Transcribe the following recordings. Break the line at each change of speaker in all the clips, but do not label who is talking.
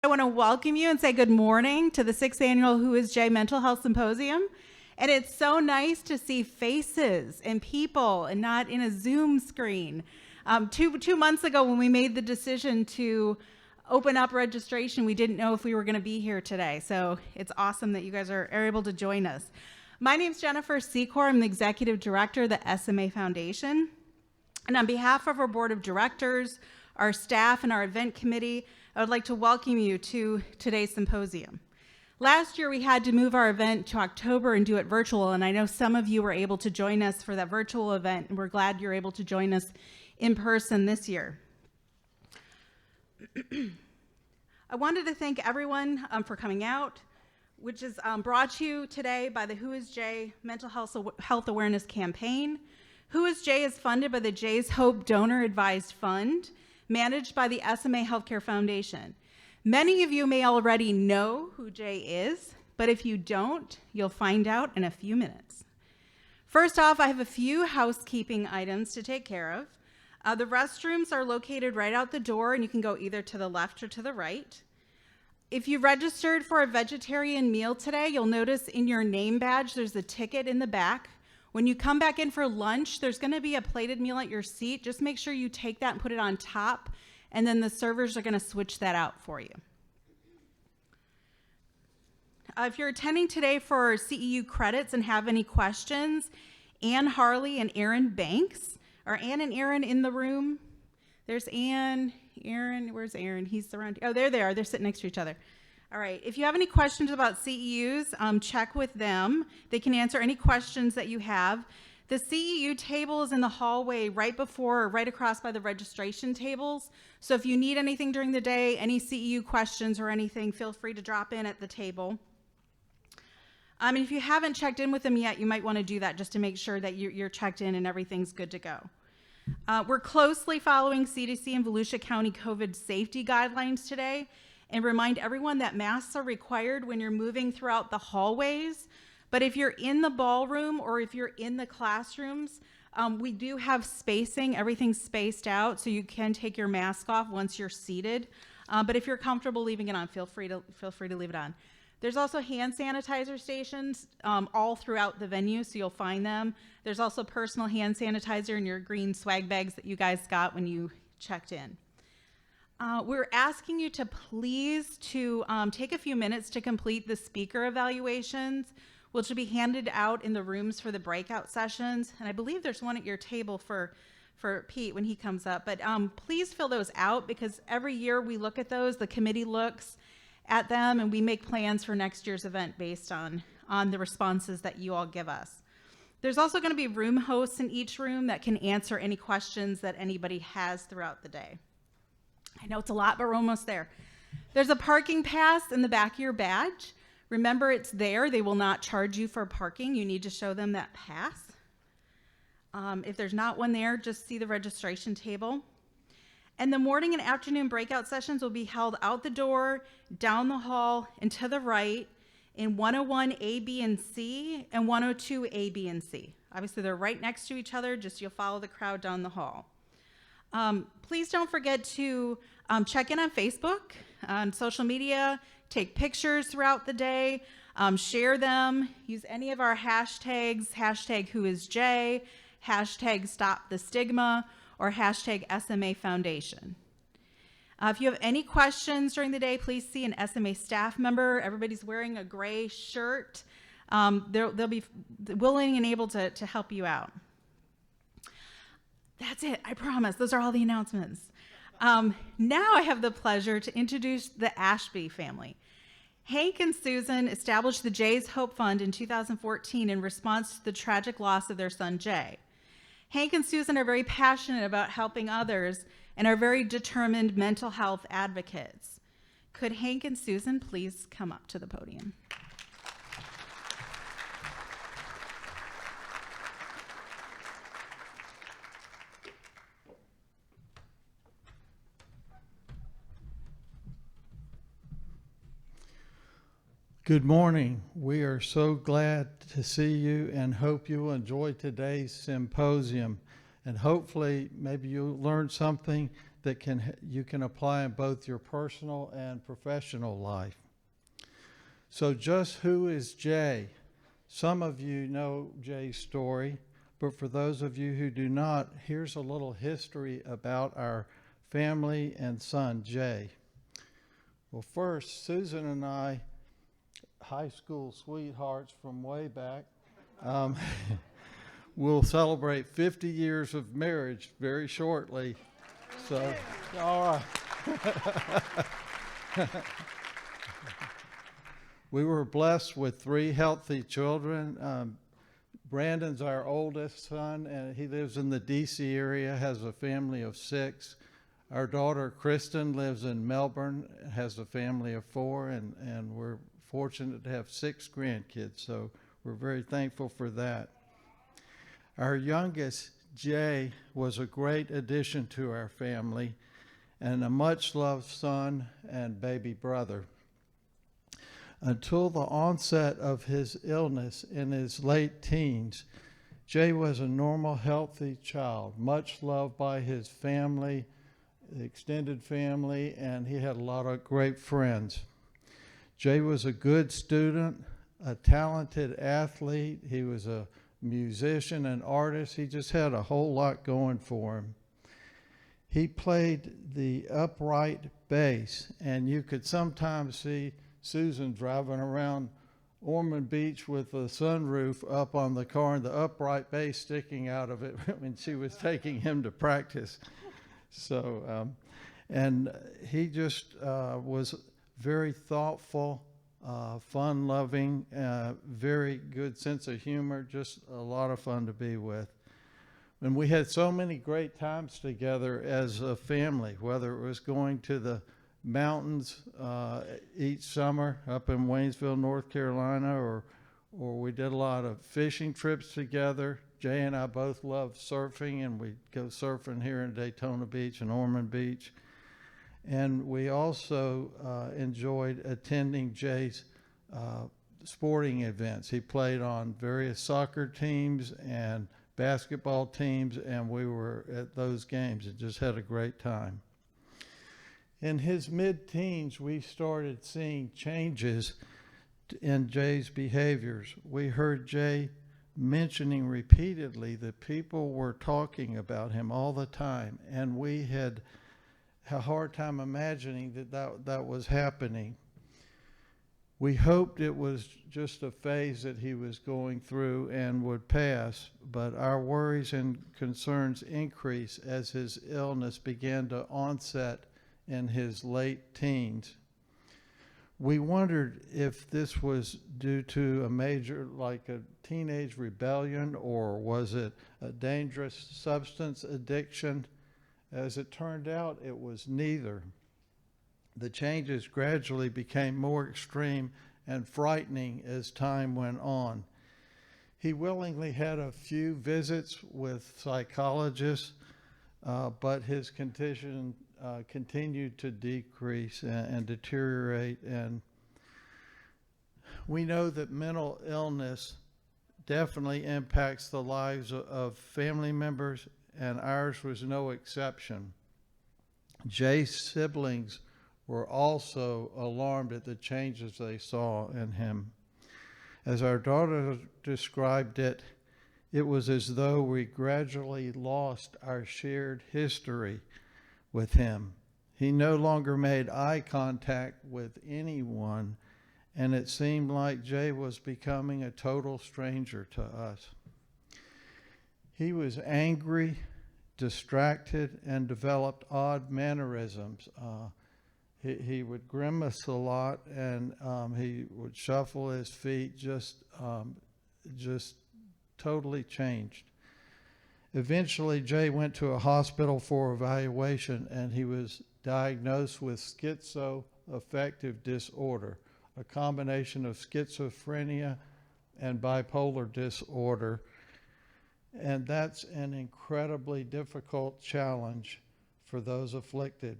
I want to welcome you and say good morning to the 6th annual Who is Jay Mental Health Symposium. And it's so nice to see faces and people and not in a Zoom screen. Two months ago when we made the decision to open up registration, we didn't know if we were going to be here today. So it's awesome that you guys are able to join us. My name's Jennifer Secor. I'm the Executive Director of the SMA Foundation. And on behalf of our Board of Directors, our staff, and our event committee, I would like to welcome you to today's symposium. Last year, we had to move our event to October and do it virtual, and I know some of you were able to join us for that virtual event, and we're glad you're able to join us in person this year. I wanted to thank everyone for coming out, which is brought to you today by the Who is Jay Mental Health Awareness Campaign. Who is Jay is funded by the Jay's Hope Donor Advised Fund, managed by the SMA Healthcare Foundation. Many of you may already know who Jay is, but if you don't, you'll find out in a few minutes. First off, I have a few housekeeping items to take care of. The restrooms are located right out the door, and you can go either to the left or to the right. If you registered for a vegetarian meal today, you'll notice in your name badge there's a ticket in the back. When you come back in for lunch, there's going to be a plated meal at your seat. Just make sure you take that and put it on top, and then the servers are going to switch that out for you. If you're attending today for CEU credits and have any questions, Ann Harley and Aaron Banks. Are Ann and Aaron in the room? There's Ann, Aaron, where's Aaron? He's around. Oh, there they are. They're sitting next to each other. All right, if you have any questions about CEUs, check with them. They can answer any questions that you have. The CEU table is in the hallway right across by the registration tables. So if you need anything during the day, any CEU questions or anything, feel free to drop in at the table. And if you haven't checked in with them yet, you might want to do that just to make sure that you're checked in and everything's good to go. We're closely following CDC and Volusia County COVID safety guidelines today, and remind everyone that masks are required when you're moving throughout the hallways. But if you're in the ballroom or if you're in the classrooms, we do have spacing. Everything's spaced out, so you can take your mask off once you're seated. But if you're comfortable leaving it on, feel free to leave it on. There's also hand sanitizer stations all throughout the venue, so you'll find them. There's also personal hand sanitizer in your green swag bags that you guys got when you checked in. We're asking you to please take a few minutes to complete the speaker evaluations, which will be handed out in the rooms for the breakout sessions. And I believe there's one at your table for Pete when he comes up. But please fill those out, because every year we look at those, the committee looks at them, and we make plans for next year's event based on the responses that you all give us. There's also going to be room hosts in each room that can answer any questions that anybody has throughout the day. I know it's a lot, but we're almost there. There's a parking pass in the back of your badge. Remember, it's there. They will not charge you for parking. You need to show them that pass. If there's not one there, just see the registration table. And the morning and afternoon breakout sessions will be held out the door, down the hall, and to the right in 101 A, B, and C, and 102 A, B, and C. Obviously, they're right next to each other. Just you'll follow the crowd down the hall. Please don't forget to check in on Facebook, on social media, take pictures throughout the day, share them, use any of our hashtags, hashtag WhoIsJ, hashtag Stop the Stigma, or hashtag SMA Foundation. If you have any questions during the day, please see an SMA staff member. Everybody's wearing a gray shirt. They'll be willing and able to help you out. That's it, I promise. Those are all the announcements. Now I have the pleasure to introduce the Ashby family. Hank and Susan established the Jay's Hope Fund in 2014 in response to the tragic loss of their son, Jay. Hank and Susan are very passionate about helping others and are very determined mental health advocates. Could Hank and Susan please come up to the podium?
Good morning. We are so glad to see you and hope you will enjoy today's symposium. And hopefully maybe you'll learn something that you can apply in both your personal and professional life. So just who is Jay? Some of you know Jay's story, but for those of you who do not, here's a little history about our family and son, Jay. Well, first, Susan and I, high school sweethearts from way back, we'll celebrate 50 years of marriage very shortly. So, all right. We were blessed with 3 healthy children. Brandon's our oldest son, and he lives in the D.C. area, has a family of 6. Our daughter, Kristen, lives in Melbourne, has a family of 4, and we're fortunate to have 6 grandkids, so we're very thankful for that. Our youngest, Jay, was a great addition to our family and a much-loved son and baby brother. Until the onset of his illness in his late teens, Jay was a normal, healthy child, much loved by his family, the extended family, and he had a lot of great friends. Jay was a good student, a talented athlete. He was a musician and artist. He just had a whole lot going for him. He played the upright bass, and you could sometimes see Susan driving around Ormond Beach with the sunroof up on the car and the upright bass sticking out of it when she was taking him to practice. So, and he just was very thoughtful, fun-loving, very good sense of humor, just a lot of fun to be with. And we had so many great times together as a family, whether it was going to the mountains each summer up in Waynesville, North Carolina, or we did a lot of fishing trips together. Jay and I both love surfing, and we go surfing here in Daytona Beach and Ormond Beach. And we also enjoyed attending Jay's sporting events. He played on various soccer teams and basketball teams, and we were at those games and just had a great time. In his mid-teens, we started seeing changes in Jay's behaviors. We heard Jay mentioning repeatedly that people were talking about him all the time, and we had a hard time imagining that was happening. We hoped it was just a phase that he was going through and would pass, but our worries and concerns increased as his illness began to onset in his late teens. We wondered if this was due to a major, like a teenage rebellion, or was it a dangerous substance addiction? As it turned out, it was neither. The changes gradually became more extreme and frightening as time went on. He willingly had a few visits with psychologists, but his condition continued to decrease and deteriorate. And we know that mental illness definitely impacts the lives of family members, and ours was no exception. Jay's siblings were also alarmed at the changes they saw in him. As our daughter described it, it was as though we gradually lost our shared history with him. He no longer made eye contact with anyone, and it seemed like Jay was becoming a total stranger to us. He was angry, distracted, and developed odd mannerisms. He would grimace a lot, and he would shuffle his feet, just totally changed. Eventually, Jay went to a hospital for evaluation, and he was diagnosed with schizoaffective disorder, a combination of schizophrenia and bipolar disorder. And that's an incredibly difficult challenge for those afflicted.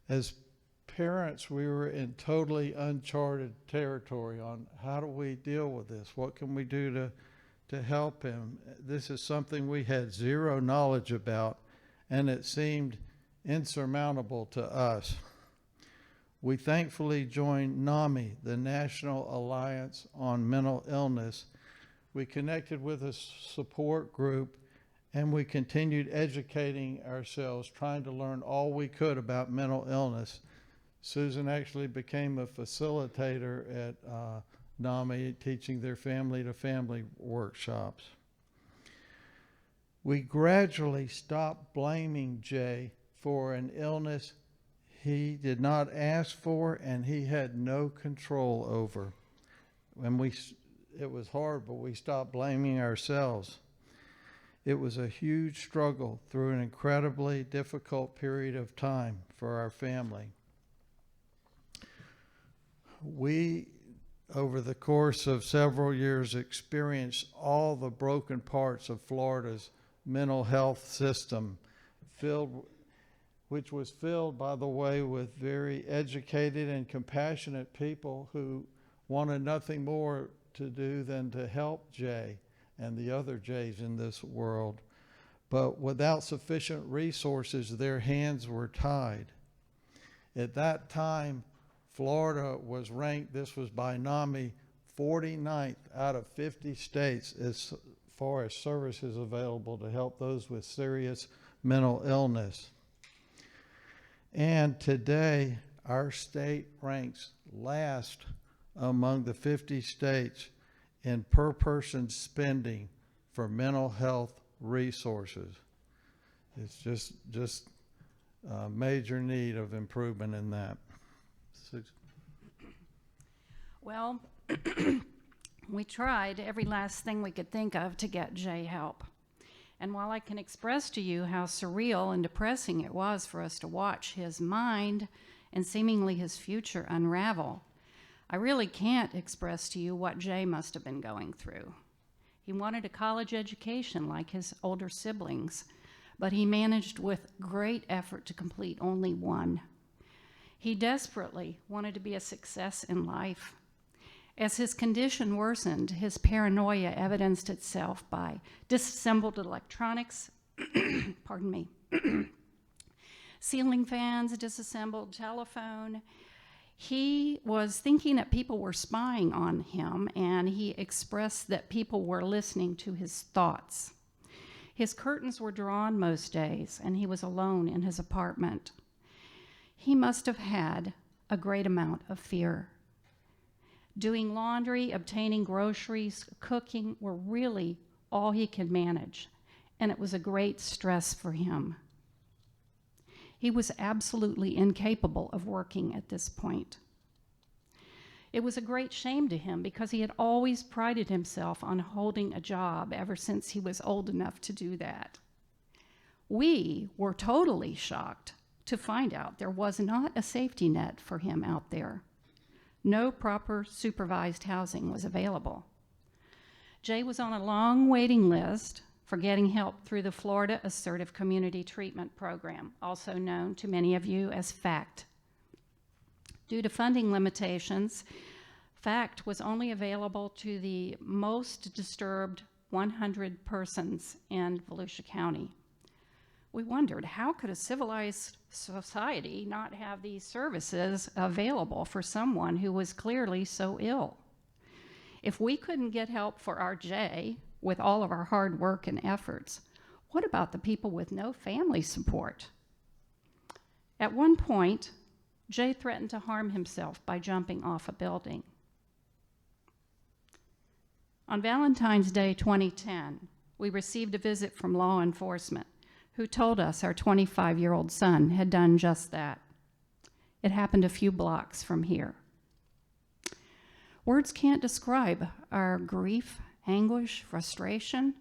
As parents, we were in totally uncharted territory on how do we deal with this? What can we do to help him? This is something we had zero knowledge about, and it seemed insurmountable to us. We thankfully joined NAMI, the National Alliance on Mental Illness. We connected with a support group, and we continued educating ourselves, trying to learn all we could about mental illness. Susan actually became a facilitator at NAMI, teaching their family-to-family workshops. We gradually stopped blaming Jay for an illness he did not ask for and he had no control over. It was hard, but we stopped blaming ourselves. It was a huge struggle through an incredibly difficult period of time for our family. We, over the course of several years, experienced all the broken parts of Florida's mental health system, which was filled, by the way, with very educated and compassionate people who wanted nothing more to do than to help Jay and the other Jays in this world. But without sufficient resources, their hands were tied. At that time, Florida was ranked, this was by NAMI, 49th out of 50 states as far as services available to help those with serious mental illness. And today, our state ranks last among the 50 states in per person spending for mental health resources. It's just a major need of improvement in that.
Well, we tried every last thing we could think of to get Jay help. And while I can express to you how surreal and depressing it was for us to watch his mind and seemingly his future unravel, I really can't express to you what Jay must have been going through. He wanted a college education like his older siblings, but he managed with great effort to complete only one. He desperately wanted to be a success in life. As his condition worsened, his paranoia evidenced itself by disassembled electronics, pardon me, ceiling fans, disassembled telephone. He was thinking that people were spying on him, and he expressed that people were listening to his thoughts. His curtains were drawn most days, and he was alone in his apartment. He must have had a great amount of fear. Doing laundry, obtaining groceries, cooking were really all he could manage, and it was a great stress for him. He was absolutely incapable of working at this point. It was a great shame to him because he had always prided himself on holding a job ever since he was old enough to do that. We were totally shocked to find out there was not a safety net for him out there. No proper supervised housing was available. Jay was on a long waiting list for getting help through the Florida Assertive Community Treatment Program, also known to many of you as FACT. Due to funding limitations, FACT was only available to the most disturbed 100 persons in Volusia County. We wondered, how could a civilized society not have these services available for someone who was clearly so ill? If we couldn't get help for our Jay with all of our hard work and efforts, what about the people with no family support? At one point, Jay threatened to harm himself by jumping off a building. On Valentine's Day 2010, we received a visit from law enforcement who told us our 25-year-old son had done just that. It happened a few blocks from here. Words can't describe our grief, anguish, frustration.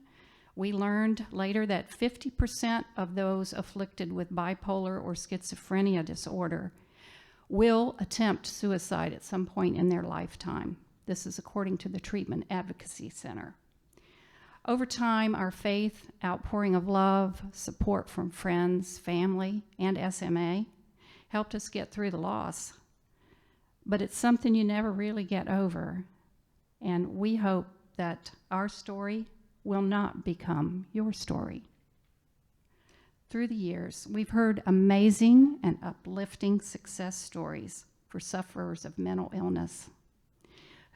We learned later that 50% of those afflicted with bipolar or schizophrenia disorder will attempt suicide at some point in their lifetime. This is according to the Treatment Advocacy Center. Over time, our faith, outpouring of love, support from friends, family, and SMA helped us get through the loss. But it's something you never really get over, and we hope that our story will not become your story. through the years, we've heard amazing and uplifting success stories for sufferers of mental illness.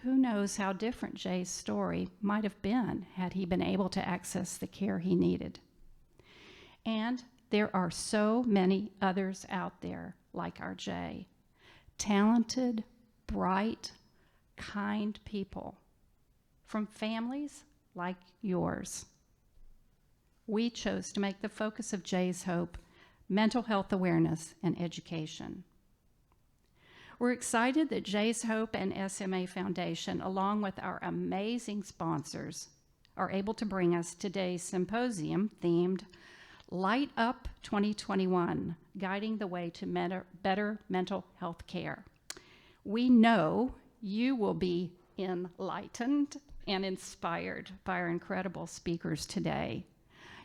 Who knows how different Jay's story might have been had he been able to access the care he needed. And there are so many others out there like our Jay, talented, bright, kind people from families like yours. We chose to make the focus of Jay's Hope mental health awareness and education. We're excited that Jay's Hope and SMA Foundation, along with our amazing sponsors, are able to bring us today's symposium themed Light Up 2021, Guiding the Way to Better Mental Health Care. We know you will be enlightened and inspired by our incredible speakers today.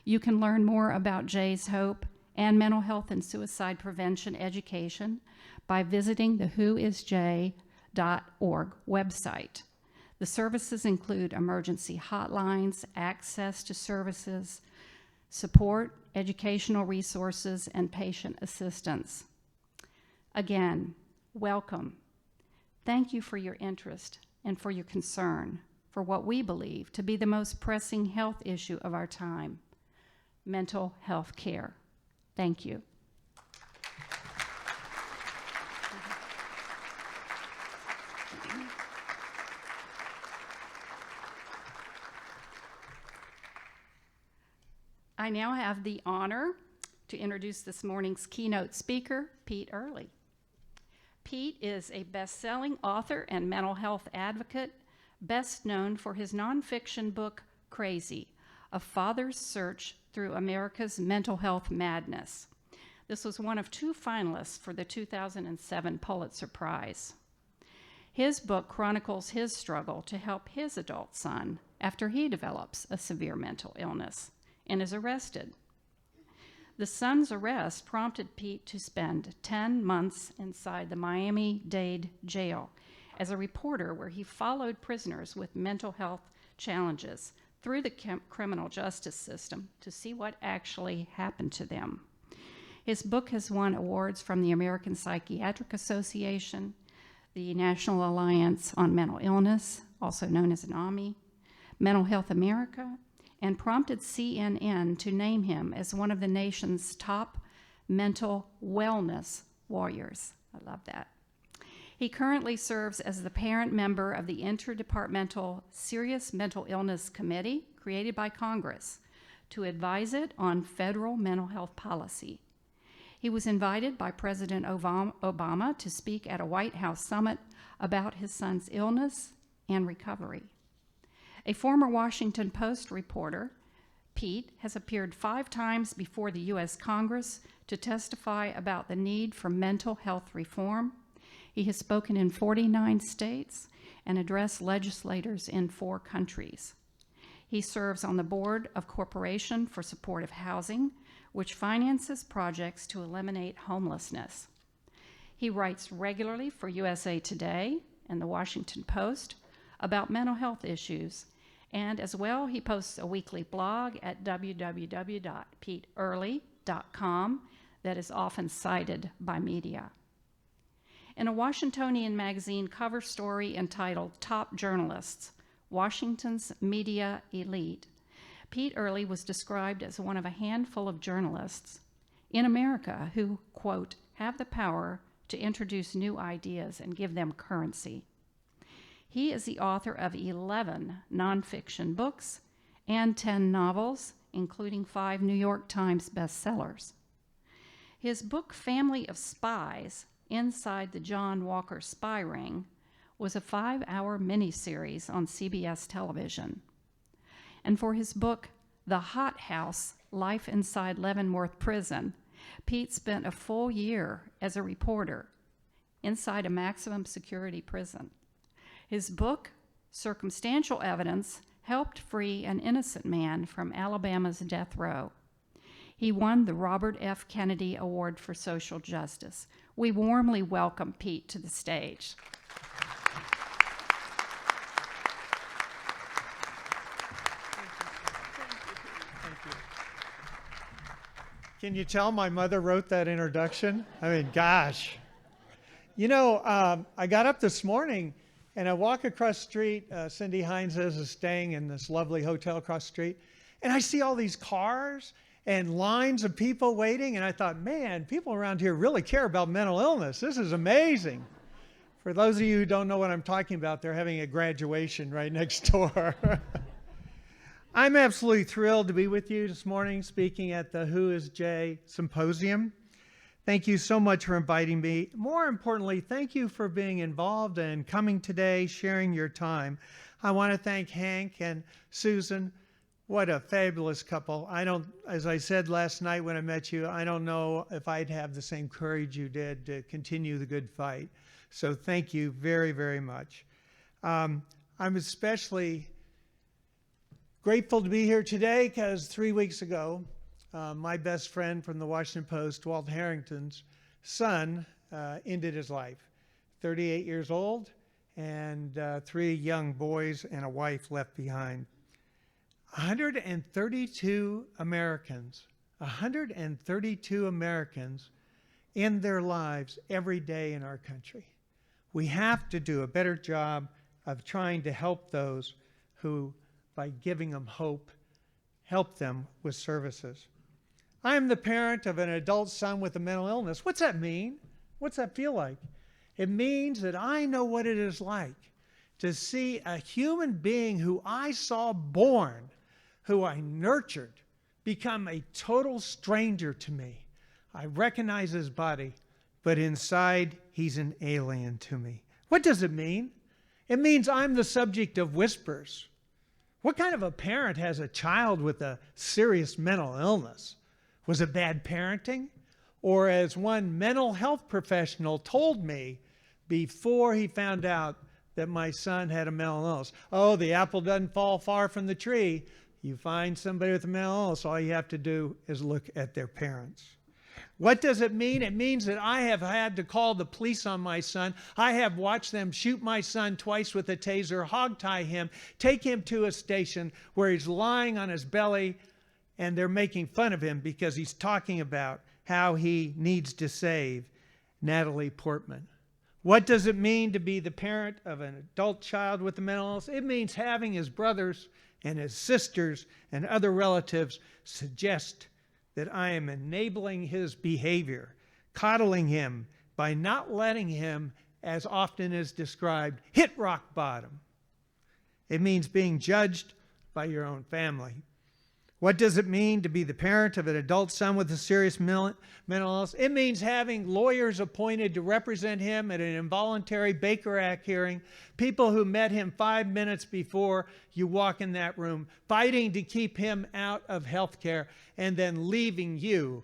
You can learn more about Jay's Hope and mental health and suicide prevention education by visiting the whoisj.org website. The services include emergency hotlines, access to services, support, educational resources, and patient assistance. Again, welcome. Thank you for your interest and for your concern for what we believe to be the most pressing health issue of our time, mental health care. Thank you. I now have the honor to introduce this morning's keynote speaker, Pete Earley. Pete is a best-selling author and mental health advocate, best known for his nonfiction book, Crazy, A Father's Search Through America's Mental Health Madness. This was one of 2 finalists for the 2007 Pulitzer Prize. His book chronicles his struggle to help his adult son after he develops a severe mental illness and is arrested. The son's arrest prompted Pete to spend 10 months inside the Miami-Dade jail as a reporter, where he followed prisoners with mental health challenges through the criminal justice system to see what actually happened to them. His book has won awards from the American Psychiatric Association, the National Alliance on Mental Illness, also known as NAMI, Mental Health America, and prompted CNN to name him as one of the nation's top mental wellness warriors. I love that. He currently serves as the parent member of the Interdepartmental Serious Mental Illness Committee, created by Congress, to advise it on federal mental health policy. He was invited by President Obama to speak at a White House summit about his son's illness and recovery. A former Washington Post reporter, Pete has appeared 5 times before the U.S. Congress to testify about the need for mental health reform. He has spoken in 49 states and addressed legislators in 4 countries. He serves on the board of Corporation for Supportive Housing, which finances projects to eliminate homelessness. He writes regularly for USA Today and the Washington Post about mental health issues, and as well, he posts a weekly blog at www.peteearley.com that is often cited by media. In a Washingtonian magazine cover story entitled Top Journalists, Washington's Media Elite, Pete Earley was described as one of a handful of journalists in America who, quote, have the power to introduce new ideas and give them currency. He is the author of 11 nonfiction books and 10 novels, including 5 New York Times bestsellers. His book, Family of Spies, Inside the John Walker Spy Ring, was a 5-hour miniseries on CBS television. And for his book, The Hot House, Life Inside Leavenworth Prison, Pete spent a full year as a reporter inside a maximum security prison. His book, Circumstantial Evidence, helped free an innocent man from Alabama's death row. He won the Robert F. Kennedy Award for Social Justice. We warmly welcome Pete to the stage.
Can you tell my mother wrote that introduction? I mean, gosh. You know, I got up this morning and I walk across the street. Cindy Hines is staying in this lovely hotel across the street. And I see all these cars and lines of people waiting. And I thought, man, people around here really care about mental illness. This is amazing. For those of you who don't know what I'm talking about, they're having a graduation right next door. I'm absolutely thrilled to be with you this morning speaking at the Who is Jay Symposium. Thank you so much for inviting me. More importantly, thank you for being involved and coming today, sharing your time. I want to thank Hank and Susan. What a fabulous couple. As I said last night when I met you, I don't know if I'd have the same courage you did to continue the good fight. So thank you very, very much. I'm especially grateful to be here today because 3 weeks ago, my best friend from the Washington Post, Walt Harrington's son, ended his life. 38 years old and 3 young boys and a wife left behind. 132 Americans end their lives every day in our country. We have to do a better job of trying to help those who, by giving them hope, help them with services. I am the parent of an adult son with a mental illness. What's that mean? What's that feel like? It means that I know what it is like to see a human being who I saw born, who I nurtured, become a total stranger to me. I recognize his body, but inside he's an alien to me. What does it mean? It means I'm the subject of whispers. What kind of a parent has a child with a serious mental illness? Was it bad parenting? Or as one mental health professional told me before he found out that my son had a mental illness, oh, the apple doesn't fall far from the tree. You find somebody with a mental illness, all you have to do is look at their parents. What does it mean? It means that I have had to call the police on my son. I have watched them shoot my son twice with a taser, hogtie him, take him to a station where he's lying on his belly, and they're making fun of him because he's talking about how he needs to save Natalie Portman. What does it mean to be the parent of an adult child with a mental illness? It means having his brothers and his sisters and other relatives suggest that I am enabling his behavior, coddling him by not letting him, as often as described, hit rock bottom. It means being judged by your own family. What does it mean to be the parent of an adult son with a serious mental illness? It means having lawyers appointed to represent him at an involuntary Baker Act hearing, people who met him 5 minutes before you walk in that room, fighting to keep him out of health care, and then leaving you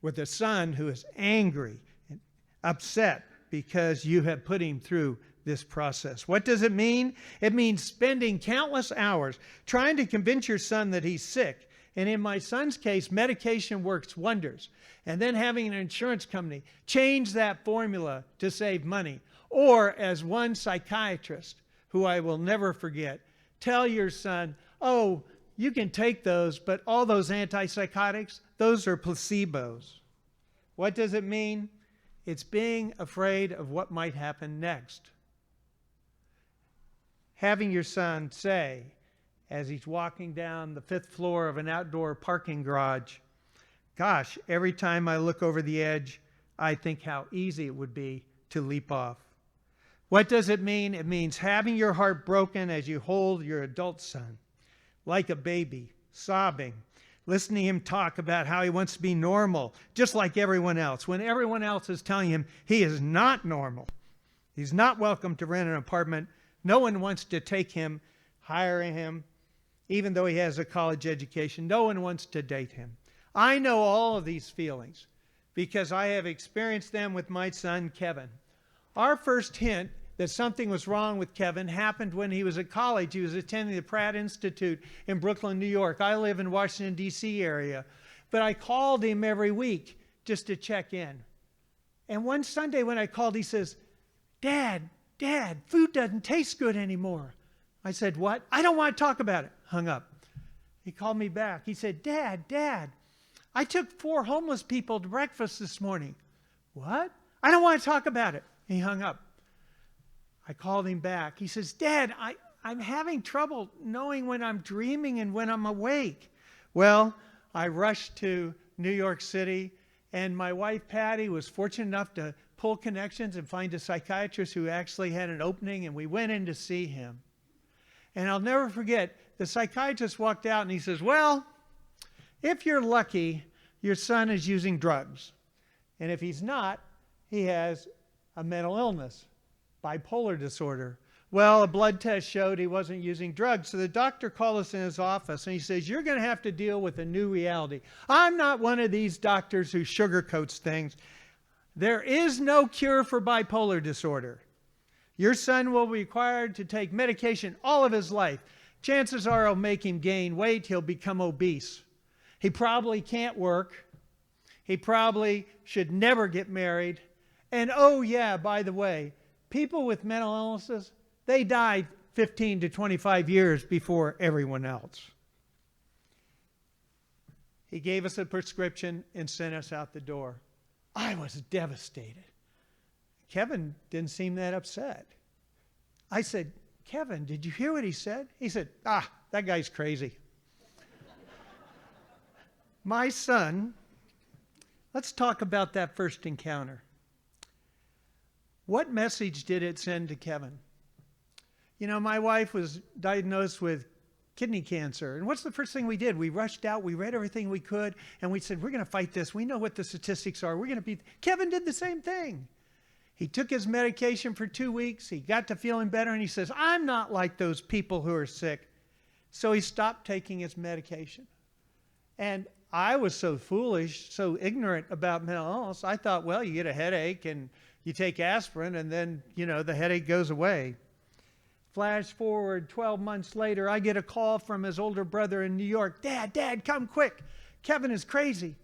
with a son who is angry and upset because you have put him through this process. What does it mean? It means spending countless hours trying to convince your son that he's sick. And in my son's case, medication works wonders. And then having an insurance company change that formula to save money. Or as one psychiatrist, who I will never forget, tell your son, oh, you can take those, but all those antipsychotics, those are placebos. What does it mean? It's being afraid of what might happen next. Having your son say, as he's walking down the 5th floor of an outdoor parking garage, gosh, every time I look over the edge, I think how easy it would be to leap off. What does it mean? It means having your heart broken as you hold your adult son, like a baby, sobbing, listening to him talk about how he wants to be normal, just like everyone else, when everyone else is telling him he is not normal. He's not welcome to rent an apartment. No one wants to take him, hire him, even though he has a college education. No one wants to date him. I know all of these feelings because I have experienced them with my son, Kevin. Our first hint that something was wrong with Kevin happened when he was at college. He was attending the Pratt Institute in Brooklyn, New York. I live in Washington, D.C. area. But I called him every week just to check in. And one Sunday when I called, he says, Dad, food doesn't taste good anymore. I said, what? I don't want to talk about it. Hung up. He called me back. He said, Dad, I took 4 homeless people to breakfast this morning. What? I don't want to talk about it. He hung up. I called him back. He says, Dad, I'm having trouble knowing when I'm dreaming and when I'm awake. Well, I rushed to New York City, and my wife, Patty, was fortunate enough to pull connections and find a psychiatrist who actually had an opening, and we went in to see him. And I'll never forget, the psychiatrist walked out and he says, well, if you're lucky, your son is using drugs. And if he's not, he has a mental illness, bipolar disorder. Well, a blood test showed he wasn't using drugs. So the doctor called us in his office and he says, you're going to have to deal with a new reality. I'm not one of these doctors who sugarcoats things. There is no cure for bipolar disorder. Your son will be required to take medication all of his life. Chances are it'll make him gain weight. He'll become obese. He probably can't work. He probably should never get married. And oh yeah, by the way, people with mental illnesses, they die 15 to 25 years before everyone else. He gave us a prescription and sent us out the door. I was devastated. Kevin didn't seem that upset. I said, Kevin, did you hear what he said? He said, that guy's crazy. My son, let's talk about that first encounter. What message did it send to Kevin? You know, my wife was diagnosed with kidney cancer. And what's the first thing we did? We rushed out, we read everything we could, and we said, we're going to fight this. We know what the statistics are. We're going to beat. Kevin did the same thing. He took his medication for 2 weeks. He got to feeling better, and he says, I'm not like those people who are sick. So he stopped taking his medication. And I was so foolish, so ignorant about mental illness. I thought, well, you get a headache, and you take aspirin, and then, the headache goes away. Flash forward 12 months later, I get a call from his older brother in New York. Dad, come quick. Kevin is crazy.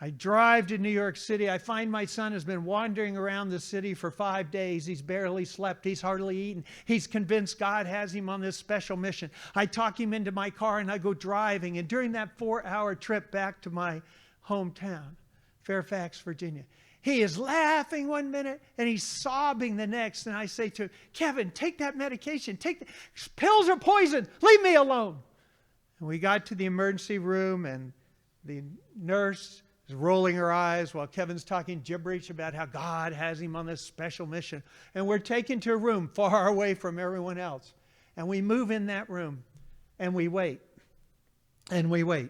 I drive to New York City. I find my son has been wandering around the city for 5 days. He's barely slept. He's hardly eaten. He's convinced God has him on this special mission. I talk him into my car and I go driving. And during that 4-hour trip back to my hometown, Fairfax, Virginia, he is laughing one minute and he's sobbing the next. And I say to him, Kevin, take that medication. Pills are poison. Leave me alone. And we got to the emergency room and the nurse is rolling her eyes while Kevin's talking gibberish about how God has him on this special mission. And we're taken to a room far away from everyone else. And we move in that room and we wait. And we wait.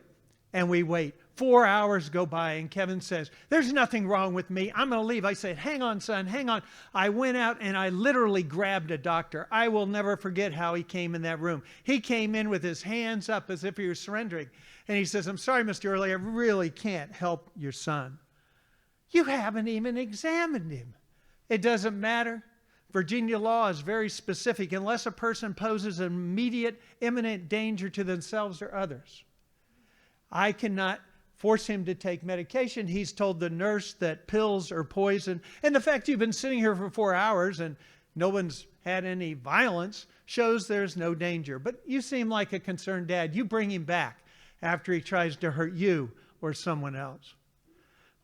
And we wait. 4 hours go by and Kevin says, there's nothing wrong with me. I'm going to leave. I said, hang on, son, hang on. I went out and I literally grabbed a doctor. I will never forget how he came in that room. He came in with his hands up as if he was surrendering. And he says, I'm sorry, Mr. Earley, I really can't help your son. You haven't even examined him. It doesn't matter. Virginia law is very specific. Unless a person poses an immediate, imminent danger to themselves or others, I cannot force him to take medication. He's told the nurse that pills are poison. And the fact you've been sitting here for 4 hours and no one's had any violence shows there's no danger. But you seem like a concerned dad. You bring him back after he tries to hurt you or someone else.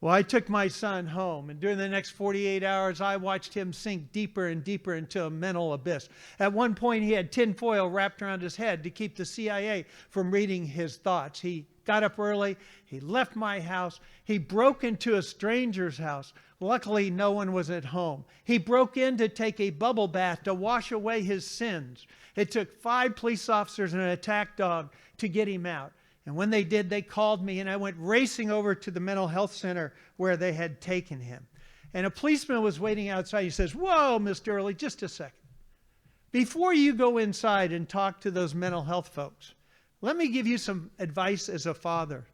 Well, I took my son home, and during the next 48 hours, I watched him sink deeper and deeper into a mental abyss. At one point, he had tinfoil wrapped around his head to keep the CIA from reading his thoughts. He got up early. He left my house. He broke into a stranger's house. Luckily, no one was at home. He broke in to take a bubble bath to wash away his sins. It took 5 police officers and an attack dog to get him out. And when they did, they called me, and I went racing over to the mental health center where they had taken him. And a policeman was waiting outside. He says, whoa, Mr. Earley, just a second. Before you go inside and talk to those mental health folks, let me give you some advice as a father.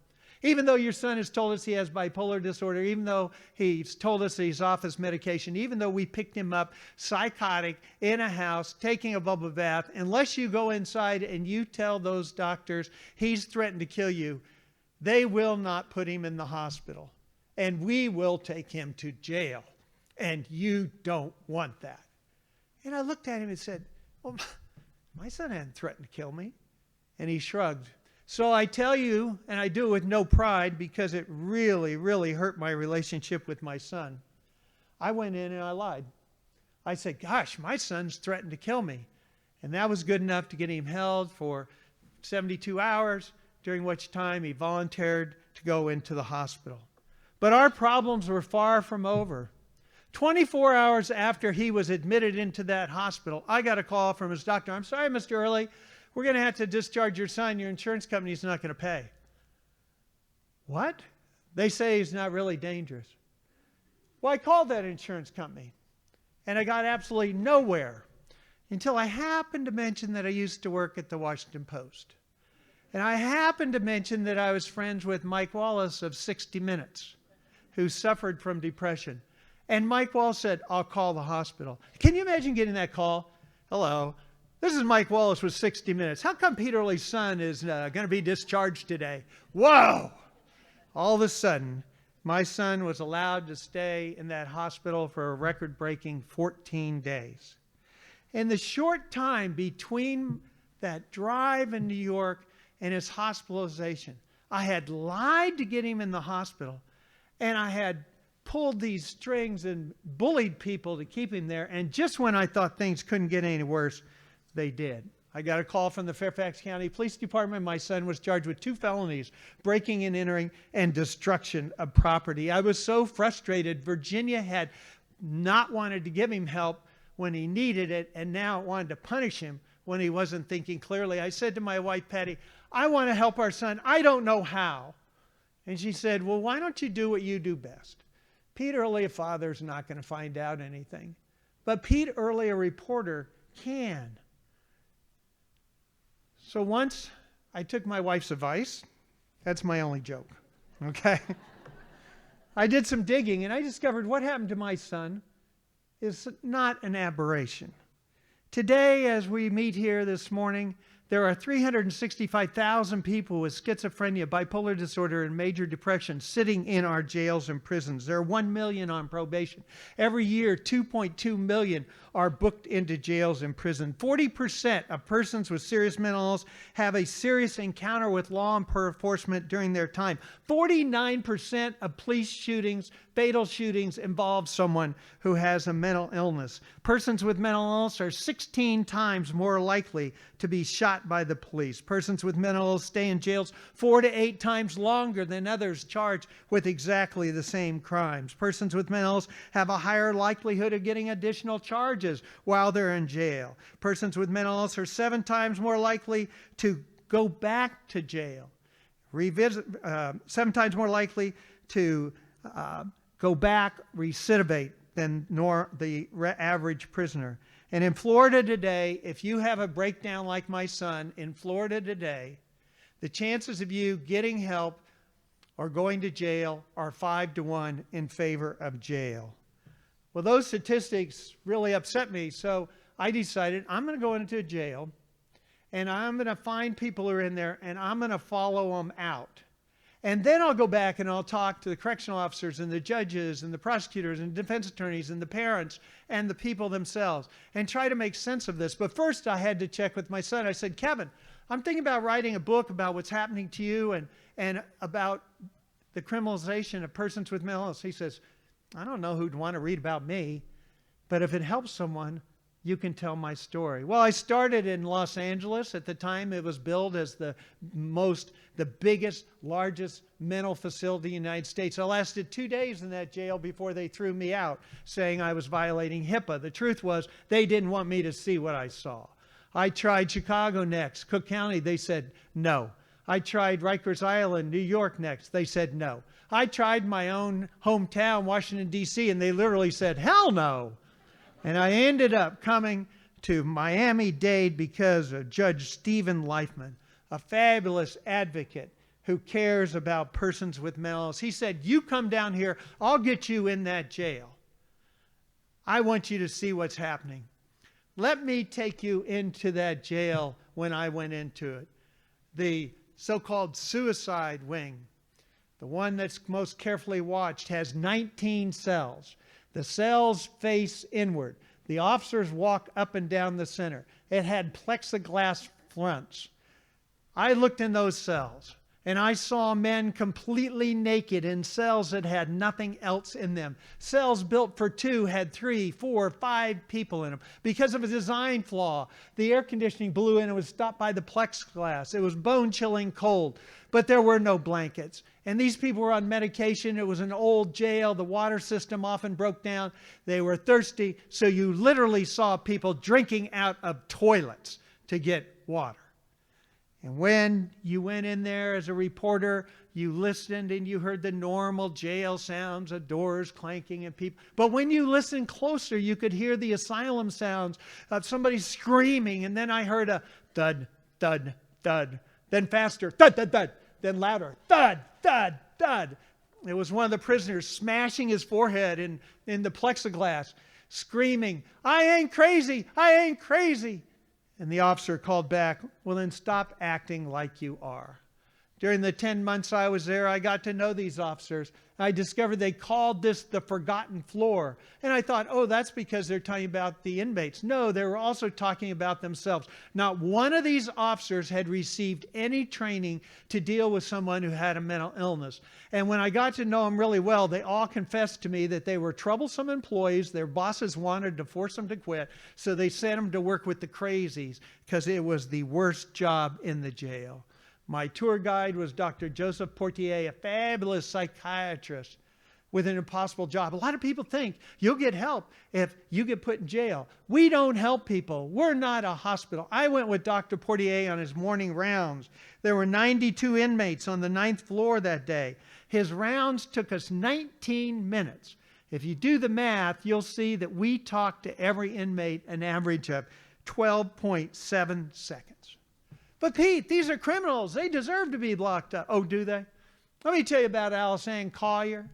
Even though your son has told us he has bipolar disorder, even though he's told us that he's off his medication, even though we picked him up psychotic in a house, taking a bubble bath, unless you go inside and you tell those doctors he's threatened to kill you, they will not put him in the hospital. And we will take him to jail. And you don't want that. And I looked at him and said, well, my son hadn't threatened to kill me. And he shrugged. So I tell you, and I do it with no pride because it really, really hurt my relationship with my son. I went in and I lied. I said, gosh, my son's threatened to kill me. And that was good enough to get him held for 72 hours, during which time he volunteered to go into the hospital. But our problems were far from over. 24 hours after he was admitted into that hospital, I got a call from his doctor. I'm sorry, Mr. Earley, we're going to have to discharge your son. Your insurance company's not going to pay. What? They say he's not really dangerous. Well, I called that insurance company, and I got absolutely nowhere until I happened to mention that I used to work at the Washington Post. And I happened to mention that I was friends with Mike Wallace of 60 Minutes, who suffered from depression. And Mike Wallace said, I'll call the hospital. Can you imagine getting that call? Hello, this is Mike Wallace with 60 Minutes. How come Pete Earley's son is going to be discharged today? Whoa! All of a sudden, my son was allowed to stay in that hospital for a record-breaking 14 days. In the short time between that drive in New York and his hospitalization, I had lied to get him in the hospital, and I had pulled these strings and bullied people to keep him there. And just when I thought things couldn't get any worse, they did. I got a call from the Fairfax County Police Department. My son was charged with 2 felonies, breaking and entering and destruction of property. I was so frustrated. Virginia had not wanted to give him help when he needed it, and now it wanted to punish him when he wasn't thinking clearly. I said to my wife, Patty, I want to help our son. I don't know how. And she said, well, why don't you do what you do best? Pete Earley, a father, is not going to find out anything. But Pete Earley, a reporter, can. So once I took my wife's advice. That's my only joke, okay? I did some digging, and I discovered what happened to my son is not an aberration. Today, as we meet here this morning, there are 365,000 people with schizophrenia, bipolar disorder, and major depression sitting in our jails and prisons. There are 1 million on probation. Every year, 2.2 million are booked into jails and prison. 40% of persons with serious mental illness have a serious encounter with law enforcement during their time. 49% of police shootings, fatal shootings, involve someone who has a mental illness. Persons with mental illness are 16 times more likely to be shot by the police. Persons with mental illness stay in jails 4 to 8 times longer than others charged with exactly the same crimes. Persons with mental illness have a higher likelihood of getting additional charges while they're in jail. Persons with mental illness are 7 times more likely to go back to jail. 7 times more likely to go back, recidivate than the average prisoner. And in Florida today, if you have a breakdown like my son, in Florida today, the chances of you getting help or going to jail are 5 to 1 in favor of jail. Well, those statistics really upset me, so I decided I'm going to go into a jail, and I'm going to find people who are in there, and I'm going to follow them out. And then I'll go back and I'll talk to the correctional officers and the judges and the prosecutors and defense attorneys and the parents and the people themselves and try to make sense of this. But first I had to check with my son. I said, Kevin, I'm thinking about writing a book about what's happening to you and about the criminalization of persons with mental illness. He says, I don't know who'd want to read about me, but if it helps someone, you can tell my story. Well, I started in Los Angeles. At the time, it was billed as the biggest, largest mental facility in the United States. I lasted 2 days in that jail before they threw me out, saying I was violating HIPAA. The truth was, they didn't want me to see what I saw. I tried Chicago next. Cook County, they said no. I tried Rikers Island, New York next. They said no. I tried my own hometown, Washington, D.C., and they literally said, hell no. And I ended up coming to Miami-Dade because of Judge Stephen Leifman, a fabulous advocate who cares about persons with mental illness. He said, you come down here, I'll get you in that jail. I want you to see what's happening. Let me take you into that jail when I went into it. The so-called suicide wing, the one that's most carefully watched, has 19 cells. The cells face inward. The officers walk up and down the center. It had plexiglass fronts. I looked in those cells, and I saw men completely naked in cells that had nothing else in them. Cells built for 2 had 3, 4, 5 people in them. Because of a design flaw, the air conditioning blew in and was stopped by the plexiglass. It was bone-chilling cold, but there were no blankets. And these people were on medication. It was an old jail. The water system often broke down. They were thirsty, so you literally saw people drinking out of toilets to get water. And when you went in there as a reporter, you listened and you heard the normal jail sounds of doors clanking and people. But when you listened closer, you could hear the asylum sounds of somebody screaming. And then I heard a thud, thud, thud. Then faster, thud, thud, thud. Then louder, thud, thud, thud. It was one of the prisoners smashing his forehead in the plexiglass, screaming, "I ain't crazy, I ain't crazy." And the officer called back, "Well, then stop acting like you are." During the 10 months I was there, I got to know these officers. I discovered they called this the forgotten floor. And I thought, oh, that's because they're talking about the inmates. No, they were also talking about themselves. Not one of these officers had received any training to deal with someone who had a mental illness. And when I got to know them really well, they all confessed to me that they were troublesome employees. Their bosses wanted to force them to quit, so they sent them to work with the crazies because it was the worst job in the jail. My tour guide was Dr. Joseph Portier, a fabulous psychiatrist with an impossible job. A lot of people think you'll get help if you get put in jail. We don't help people. We're not a hospital. I went with Dr. Portier on his morning rounds. There were 92 inmates on the 9th floor that day. His rounds took us 19 minutes. If you do the math, you'll see that we talked to every inmate an average of 12.7 seconds. But Pete, these are criminals. They deserve to be locked up. Oh, do they? Let me tell you about Alice Ann Collier,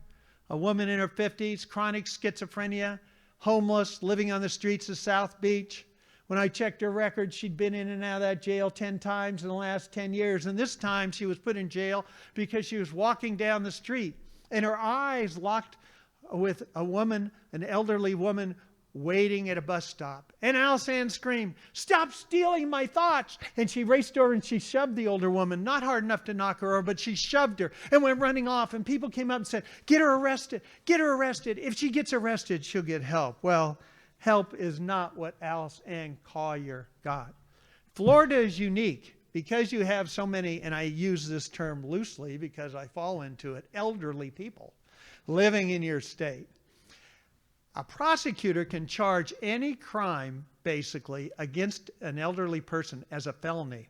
a woman in her 50s, chronic schizophrenia, homeless, living on the streets of South Beach. When I checked her record, she'd been in and out of that jail 10 times in the last 10 years. And this time she was put in jail because she was walking down the street and her eyes locked with a woman, an elderly woman, waiting at a bus stop. And Alice Ann screamed, "Stop stealing my thoughts!" And she raced over and she shoved the older woman, not hard enough to knock her over, but she shoved her and went running off. And people came up and said, "Get her arrested, get her arrested. If she gets arrested, she'll get help." Well, help is not what Alice Ann Collier got. Florida is unique because you have so many, and I use this term loosely because I fall into it, elderly people living in your state. A prosecutor can charge any crime, basically, against an elderly person as a felony.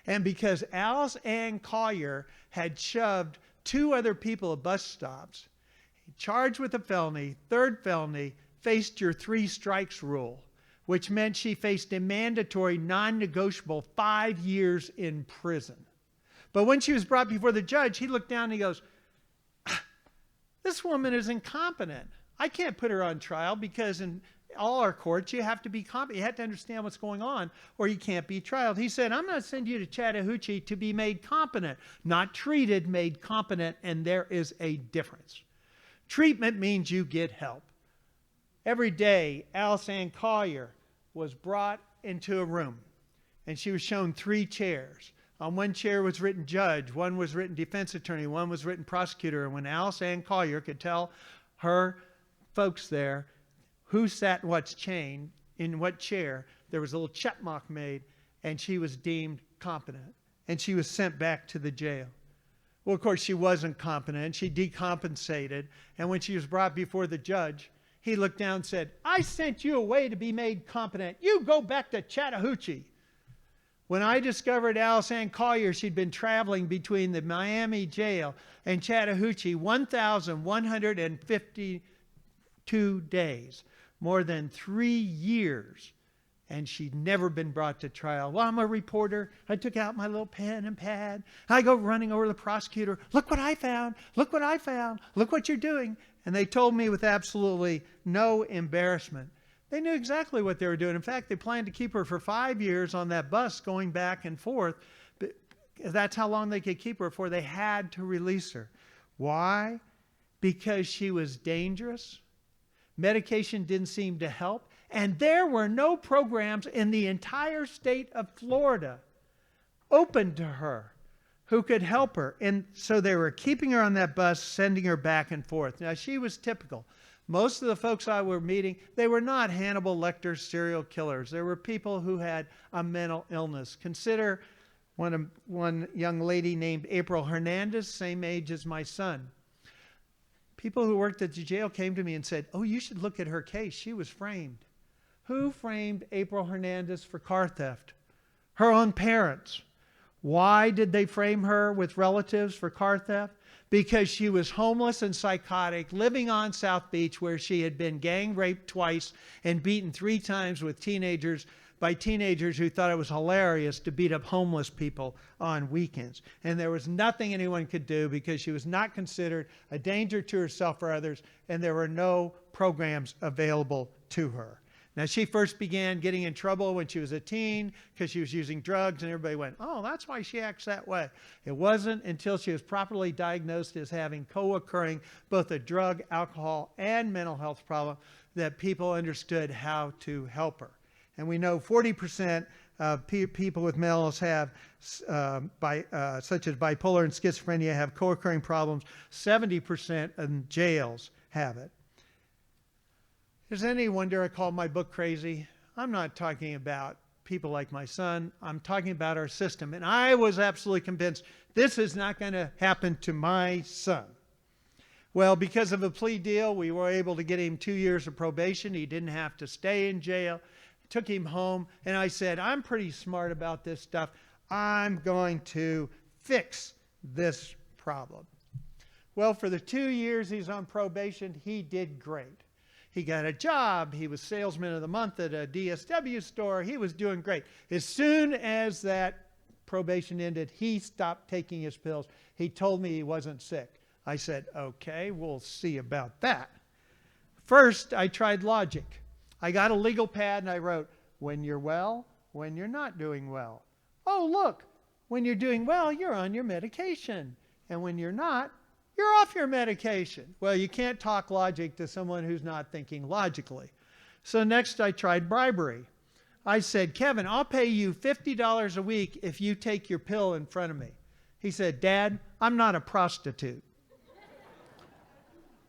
And because Alice Ann Collier had shoved 2 other people at bus stops, charged with a felony, 3rd felony, faced your 3 strikes rule, which meant she faced a mandatory, non-negotiable 5 years in prison. But when she was brought before the judge, he looked down and he goes, "This woman is incompetent. I can't put her on trial because in all our courts, you have to be competent. You have to understand what's going on or you can't be trialed." He said, "I'm going to send you to Chattahoochee to be made competent, not treated, made competent, and there is a difference." Treatment means you get help. Every day, Alice Ann Collier was brought into a room and she was shown 3 chairs. On one chair was written judge, one was written defense attorney, one was written prosecutor. And when Alice Ann Collier could tell her folks there who sat in what chair, there was a little check mark made, and she was deemed competent, and she was sent back to the jail. Well, of course, she wasn't competent. She decompensated, and when she was brought before the judge, he looked down and said, "I sent you away to be made competent. You go back to Chattahoochee." When I discovered Alice Ann Collier, she'd been traveling between the Miami jail and Chattahoochee 1,152 days, more than 3 years, and she'd never been brought to trial. Well, I'm a reporter. I took out my little pen and pad. I go running over to the prosecutor. "Look what I found. Look what I found. Look what you're doing." And they told me with absolutely no embarrassment. They knew exactly what they were doing. In fact, they planned to keep her for 5 years on that bus going back and forth. But that's how long they could keep her before they had to release her. Why? Because she was dangerous. Medication didn't seem to help. And there were no programs in the entire state of Florida open to her, who could help her. And so they were keeping her on that bus, sending her back and forth. Now, she was typical. Most of the folks I were meeting, they were not Hannibal Lecter serial killers. There were people who had a mental illness. Consider one young lady named April Hernandez, same age as my son. People who worked at the jail came to me and said, "Oh, you should look at her case. She was framed." Who framed April Hernandez for car theft? Her own parents. Why did they frame her with relatives for car theft? Because she was homeless and psychotic, living on South Beach, where she had been gang raped twice and beaten 3 times with teenagers by teenagers who thought it was hilarious to beat up homeless people on weekends. And there was nothing anyone could do because she was not considered a danger to herself or others, and there were no programs available to her. Now, she first began getting in trouble when she was a teen because she was using drugs, and everybody went, "Oh, that's why she acts that way." It wasn't until she was properly diagnosed as having co-occurring both a drug, alcohol, and mental health problem that people understood how to help her. And we know 40% of people with mental illness have, such as bipolar and schizophrenia, have co-occurring problems. 70% in jails have it. Does any wonder I call my book crazy? I'm not talking about people like my son. I'm talking about our system. And I was absolutely convinced this is not going to happen to my son. Well, because of a plea deal, we were able to get him 2 years of probation. He didn't have to stay in jail. Took him home, and I said, "I'm pretty smart about this stuff. I'm going to fix this problem." Well, for the 2 years he's on probation, he did great. He got a job. He was salesman of the month at a DSW store. He was doing great. As soon as that probation ended, he stopped taking his pills. He told me he wasn't sick. I said, "Okay, we'll see about that." First, I tried logic. I got a legal pad and I wrote, "When you're well, when you're not doing well." Oh, look, when you're doing well, you're on your medication. And when you're not, you're off your medication. Well, you can't talk logic to someone who's not thinking logically. So next I tried bribery. I said, "Kevin, I'll pay you $50 a week if you take your pill in front of me." He said, "Dad, I'm not a prostitute."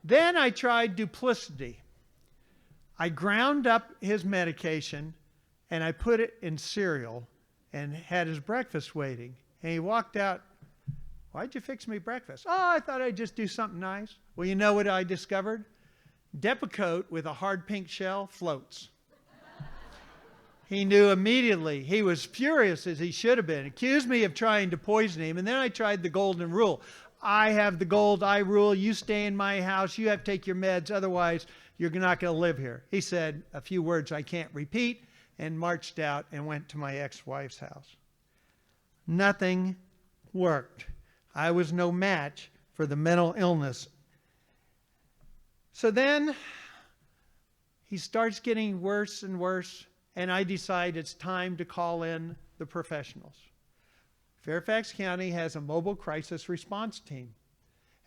Then I tried duplicity. I ground up his medication and I put it in cereal and had his breakfast waiting. And he walked out, "Why'd you fix me breakfast?" "Oh, I thought I'd just do something nice." Well, you know what I discovered? Depakote with a hard pink shell floats. He knew immediately. He was furious, as he should have been. Accused me of trying to poison him. And then I tried the golden rule. I have the gold, I rule. You stay in my house. You have to take your meds. Otherwise, you're not going to live here. He said a few words I can't repeat and marched out and went to my ex-wife's house. Nothing worked. I was no match for the mental illness. So then he starts getting worse and worse, and I decide it's time to call in the professionals. Fairfax County has a mobile crisis response team.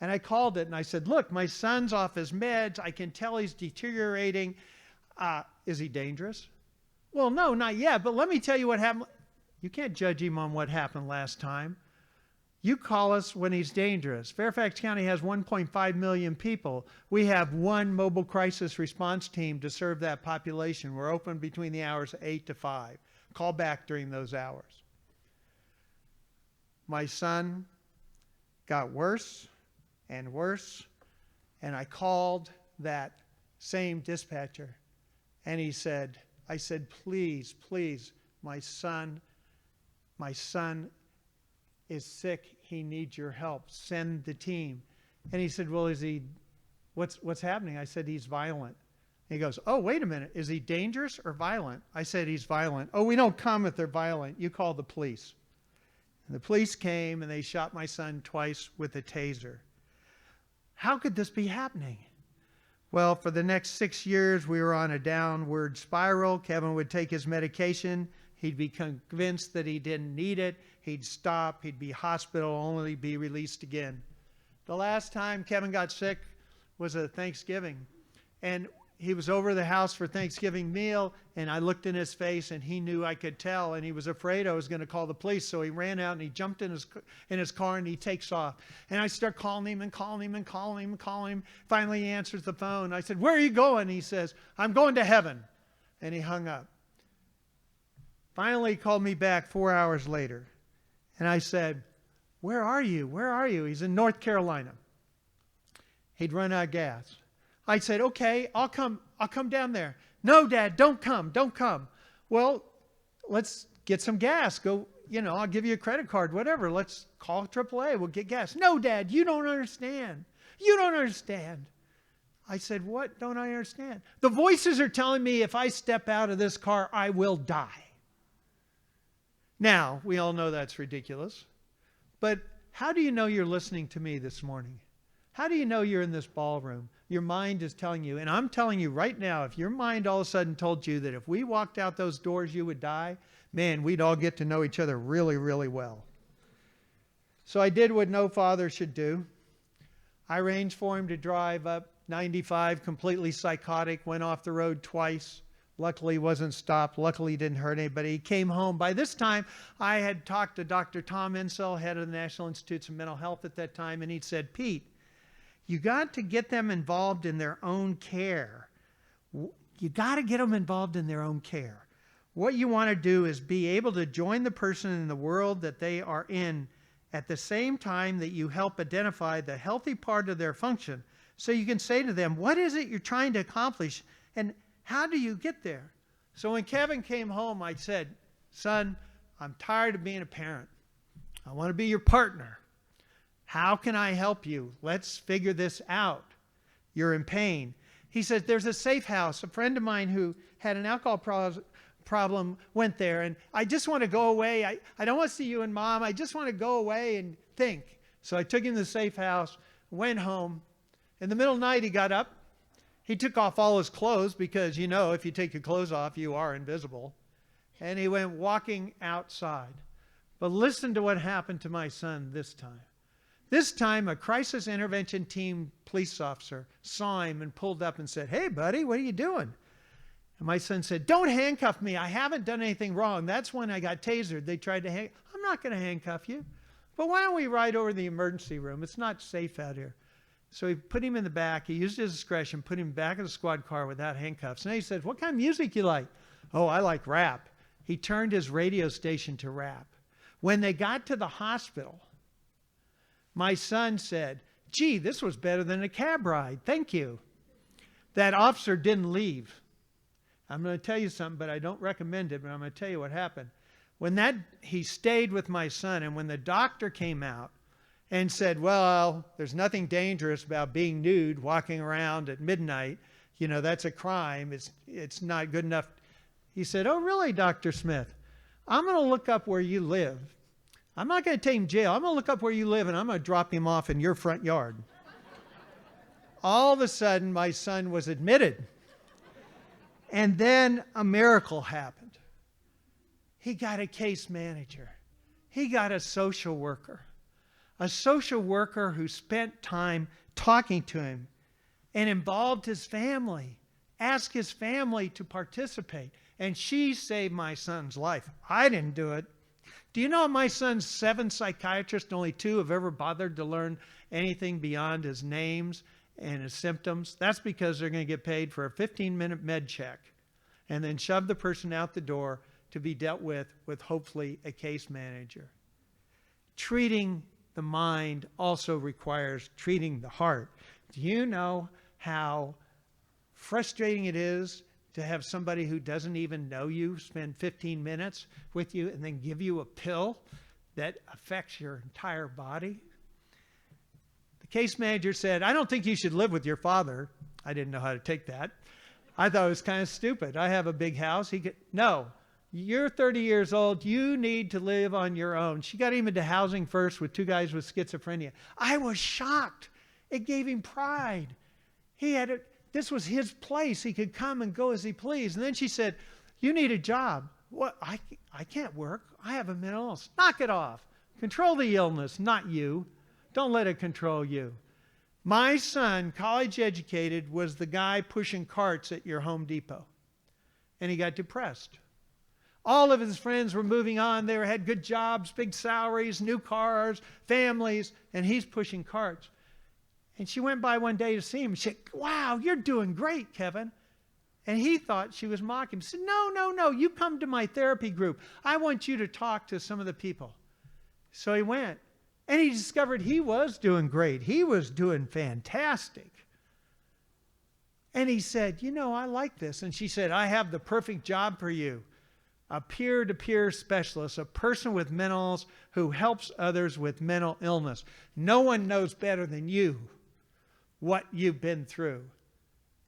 And I called it and I said, "Look, my son's off his meds. I can tell he's deteriorating. Is he dangerous?" "Well, no, not yet, but let me tell you what happened." "You can't judge him on what happened last time. You call us when he's dangerous." Fairfax County has 1.5 million people. We have one mobile crisis response team to serve that population. We're open between the hours of 8 to 5. Call back during those hours. My son got worse and worse, and I called that same dispatcher, and I said, "Please, please, my son is sick. He needs your help. Send the team." And he said, "Well, what's happening?" I said, "He's violent." And he goes, "Oh, wait a minute. Is he dangerous or violent?" I said, "He's violent." "Oh, we don't come if they're violent. You call the police." And the police came and they shot my son twice with a taser. How could this be happening? Well, for the next 6 years, we were on a downward spiral. Kevin would take his medication. He'd be convinced that he didn't need it. He'd stop. He'd be hospital, only be released again. The last time Kevin got sick was at Thanksgiving. And he was over the house for Thanksgiving meal, and I looked in his face, and he knew I could tell, and he was afraid I was going to call the police. So he ran out and he jumped in his car and he takes off. And I start calling him and calling him and calling him and calling him. Finally, he answers the phone. I said, "Where are you going?" He says, "I'm going to heaven." And he hung up. Finally, he called me back 4 hours later. And I said, "Where are you? Where are you?" He's in North Carolina. He'd run out of gas. I said, "Okay, I'll come down there." "No, Dad, don't come. "Well, let's get some gas. Go, I'll give you a credit card, whatever. Let's call AAA. We'll get gas." "No, Dad, you don't understand. You don't understand." I said, "What don't I understand?" "The voices are telling me if I step out of this car, I will die." Now, we all know that's ridiculous. But how do you know you're listening to me this morning? How do you know you're in this ballroom? Your mind is telling you, and I'm telling you right now, if your mind all of a sudden told you that if we walked out those doors you would die, man, we'd all get to know each other really, really well. So I did what no father should do. I arranged for him to drive up 95, completely psychotic, went off the road twice. Luckily, wasn't stopped. Luckily, he didn't hurt anybody. He came home. By this time, I had talked to Dr. Tom Insel, head of the National Institutes of Mental Health at that time, and he'd said, "Pete, you got to get them involved in their own care. You got to get them involved in their own care. What you want to do is be able to join the person in the world that they are in at the same time that you help identify the healthy part of their function. So you can say to them, what is it you're trying to accomplish and how do you get there?" So when Kevin came home, I said, "Son, I'm tired of being a parent. I want to be your partner. How can I help you? Let's figure this out. You're in pain." He said, "There's a safe house. A friend of mine who had an alcohol problem went there, and I just want to go away. I don't want to see you and Mom. I just want to go away and think." So I took him to the safe house, went home. In the middle of the night, he got up. He took off all his clothes because, if you take your clothes off, you are invisible. And he went walking outside. But listen to what happened to my son this time. This time, a crisis intervention team police officer saw him and pulled up and said, "Hey, buddy, what are you doing?" And my son said, "Don't handcuff me. I haven't done anything wrong. That's when I got tasered. They tried to I'm not going to handcuff you. But why don't we ride over to the emergency room? It's not safe out here." So he put him in the back. He used his discretion, put him back in the squad car without handcuffs. And then he said, "What kind of music you like?" "Oh, I like rap." He turned his radio station to rap. When they got to the hospital, my son said, "Gee, this was better than a cab ride. Thank you." That officer didn't leave. I'm going to tell you something, but I don't recommend it, but I'm going to tell you what happened. He stayed with my son, and when the doctor came out and said, "Well, there's nothing dangerous about being nude, walking around at midnight. That's a crime. It's not good enough." He said, "Oh, really, Dr. Smith? I'm going to look up where you live. I'm not going to take him to jail. I'm going to look up where you live, and I'm going to drop him off in your front yard." All of a sudden, my son was admitted. And then a miracle happened. He got a case manager. He got a social worker who spent time talking to him and involved his family, asked his family to participate. And she saved my son's life. I didn't do it. Do you know my son's 7 psychiatrists, only 2 have ever bothered to learn anything beyond his names and his symptoms? That's because they're going to get paid for a 15-minute med check and then shove the person out the door to be dealt with hopefully a case manager. Treating the mind also requires treating the heart. Do you know how frustrating it is to have somebody who doesn't even know you spend 15 minutes with you and then give you a pill that affects your entire body? The case manager said, "I don't think you should live with your father." I didn't know how to take that. I thought it was kind of stupid. I have a big house. No, you're 30 years old. You need to live on your own. She got him into housing first with 2 guys with schizophrenia. I was shocked. It gave him pride. This was his place. He could come and go as he pleased. And then she said, "You need a job." "What? I can't work. I have a mental illness." "Knock it off. Control the illness, not you. Don't let it control you." My son, college educated, was the guy pushing carts at your Home Depot. And he got depressed. All of his friends were moving on. They had good jobs, big salaries, new cars, families, and he's pushing carts. And she went by one day to see him. She said, "Wow, you're doing great, Kevin." And he thought she was mocking him. He said, No, you come to my therapy group. I want you to talk to some of the people. So he went, and he discovered he was doing great. He was doing fantastic. And he said, I like this. And she said, "I have the perfect job for you. A peer-to-peer specialist, a person with mental illness who helps others with mental illness. No one knows better than you what you've been through."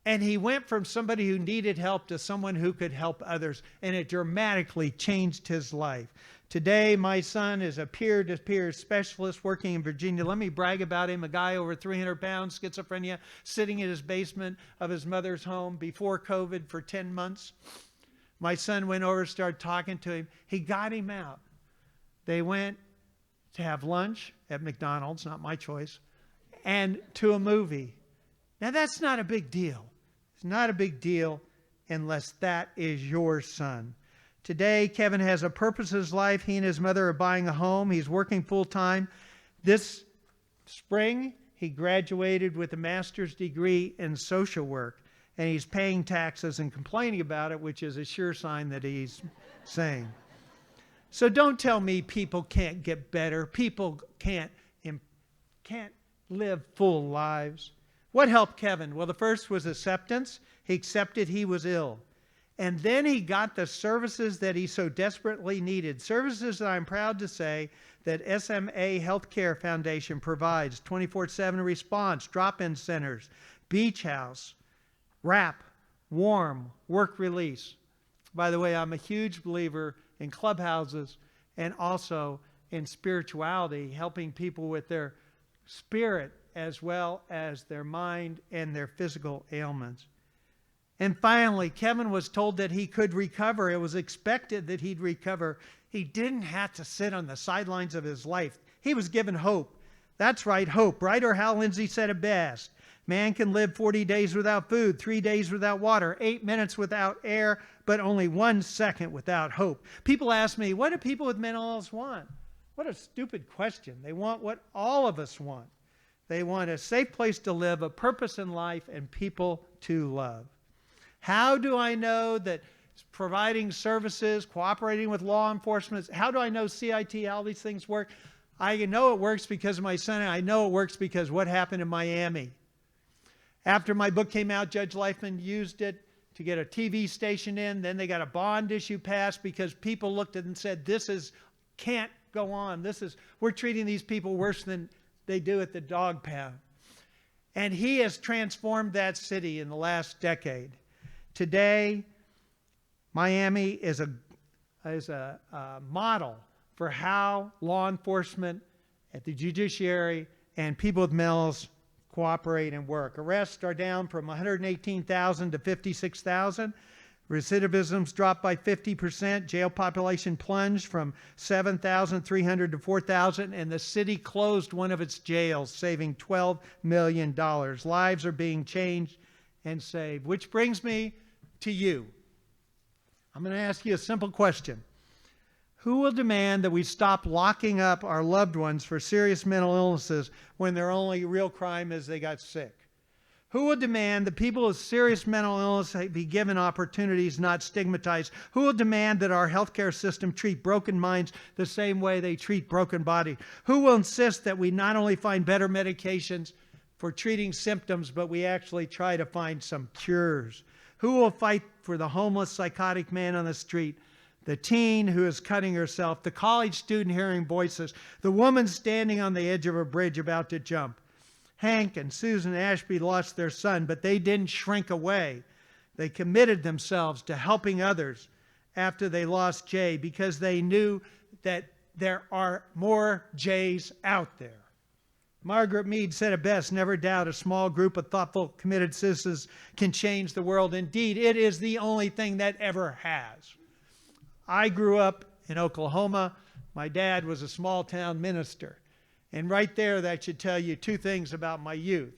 And he went from somebody who needed help to someone who could help others, and it dramatically changed his life. Today, my son is a peer-to-peer specialist working in Virginia. Let me brag about him. A guy over 300 pounds, schizophrenia, sitting in his basement of his mother's home before COVID for 10 months. My son went over, started talking to him. He got him out. They went to have lunch at McDonald's, not my choice, and to a movie. Now, that's not a big deal. It's not a big deal unless that is your son. Today, Kevin has a purpose in his life. He and his mother are buying a home. He's working full-time. This spring, he graduated with a master's degree in social work, and he's paying taxes and complaining about it, which is a sure sign that he's sane. So don't tell me people can't get better. People can't live full lives. What helped Kevin? Well, the first was acceptance. He accepted he was ill. And then he got the services that he so desperately needed. Services that I'm proud to say that SMA Healthcare Foundation provides: 24/7 response, drop-in centers, beach house, wrap, warm, work release. By the way, I'm a huge believer in clubhouses and also in spirituality, helping people with their spirit as well as their mind and their physical ailments. And finally, Kevin was told that he could recover. It was expected that he'd recover. He didn't have to sit on the sidelines of his life. He was given hope. That's right, hope. Writer Hal Lindsey said it best. Man can live 40 days without food, 3 days without water, 8 minutes without air, but only 1 second without hope. People ask me, what do people with mental illness want? What a stupid question. They want what all of us want. They want a safe place to live, a purpose in life, and people to love. How do I know that providing services, cooperating with law enforcement, how do I know CIT, how these things work? I know it works because of my son, and I know it works because what happened in Miami. After my book came out, Judge Leifman used it to get a TV station in. Then they got a bond issue passed because people looked at it and said, can't go on. We're treating these people worse than they do at the dog pound. And he has transformed that city in the last decade. Today, Miami is a model for how law enforcement at the judiciary and people with mental illness cooperate and work. Arrests are down from 118,000 to 56,000. Recidivism's dropped by 50%. Jail population plunged from 7,300 to 4,000. And the city closed one of its jails, saving $12 million. Lives are being changed and saved. Which brings me to you. I'm going to ask you a simple question. Who will demand that we stop locking up our loved ones for serious mental illnesses when their only real crime is they got sick? Who will demand that people with serious mental illness be given opportunities, not stigmatized? Who will demand that our healthcare system treat broken minds the same way they treat broken bodies? Who will insist that we not only find better medications for treating symptoms, but we actually try to find some cures? Who will fight for the homeless, psychotic man on the street, the teen who is cutting herself, the college student hearing voices, the woman standing on the edge of a bridge about to jump? Hank and Susan Ashby lost their son, but they didn't shrink away. They committed themselves to helping others after they lost Jay because they knew that there are more Jays out there. Margaret Mead said it best, never doubt a small group of thoughtful, committed citizens can change the world. Indeed, it is the only thing that ever has. I grew up in Oklahoma. My dad was a small town minister. And right there, that should tell you two things about my youth.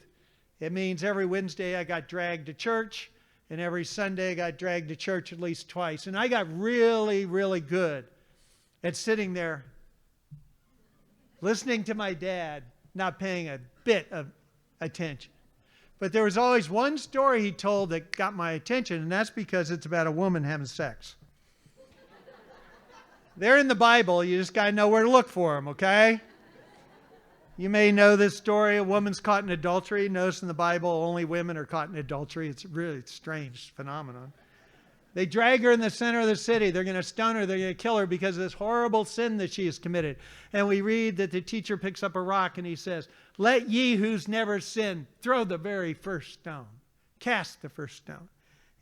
It means every Wednesday I got dragged to church, and every Sunday I got dragged to church at least twice. And I got really, really good at sitting there listening to my dad, not paying a bit of attention. But there was always one story he told that got my attention, and that's because it's about a woman having sex. They're in the Bible. You just got to know where to look for them, okay? You may know this story. A woman's caught in adultery. Notice in the Bible, only women are caught in adultery. It's a really strange phenomenon. They drag her in the center of the city. They're going to stone her. They're going to kill her because of this horrible sin that she has committed. And we read that the teacher picks up a rock and he says, "Let ye who's never sinned throw the very first stone. Cast the first stone."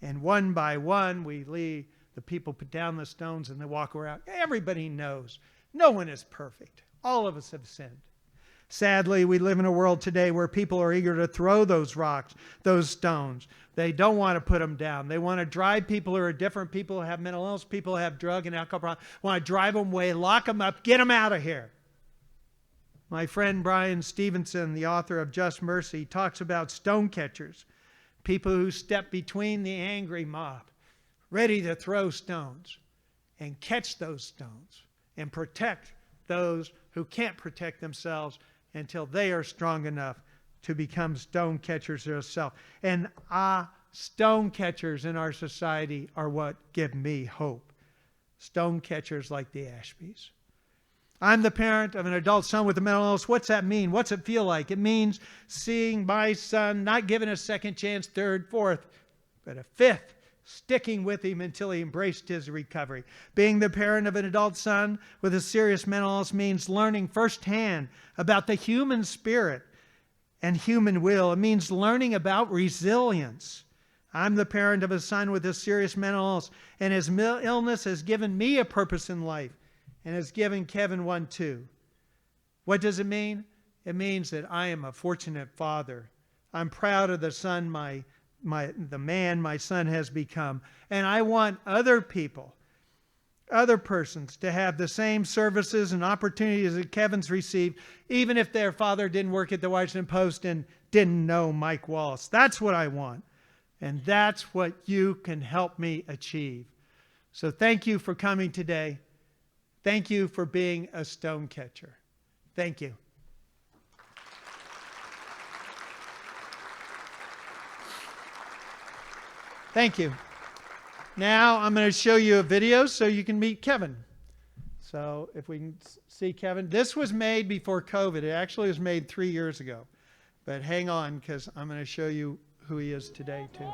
And one by one, the people put down the stones and they walk around. Everybody knows. No one is perfect. All of us have sinned. Sadly, we live in a world today where people are eager to throw those rocks, those stones. They don't want to put them down. They want to drive people who are different, people who have mental illness, people who have drug and alcohol problems, want to drive them away, lock them up, get them out of here. My friend Brian Stevenson, the author of Just Mercy, talks about stone catchers, people who step between the angry mob, ready to throw stones and catch those stones and protect those who can't protect themselves until they are strong enough to become stone catchers themselves. And stone catchers in our society are what give me hope. Stone catchers like the Ashbys. I'm the parent of an adult son with a mental illness. What's that mean? What's it feel like? It means seeing my son not given a second chance, third, fourth, but a fifth, sticking with him until he embraced his recovery. Being the parent of an adult son with a serious mental illness means learning firsthand about the human spirit and human will. It means learning about resilience. I'm the parent of a son with a serious mental illness, and his illness has given me a purpose in life and has given Kevin one too. What does it mean? It means that I am a fortunate father. I'm proud of the son the man my son has become. And I want other people, other persons to have the same services and opportunities that Kevin's received, even if their father didn't work at the Washington Post and didn't know Mike Wallace. That's what I want. And that's what you can help me achieve. So thank you for coming today. Thank you for being a stone catcher. Thank you. Thank you. Now I'm going to show you a video so you can meet Kevin. So if we can see Kevin. This was made before COVID. It actually was made 3 years ago. But hang on, because I'm going to show you who he is today too.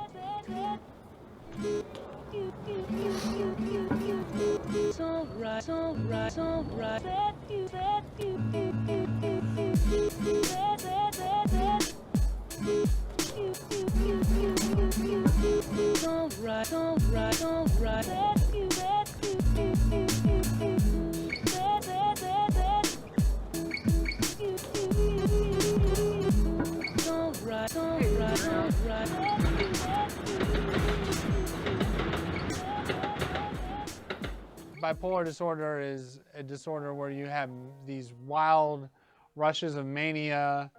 Bipolar disorder is a disorder where you have these wild rushes of mania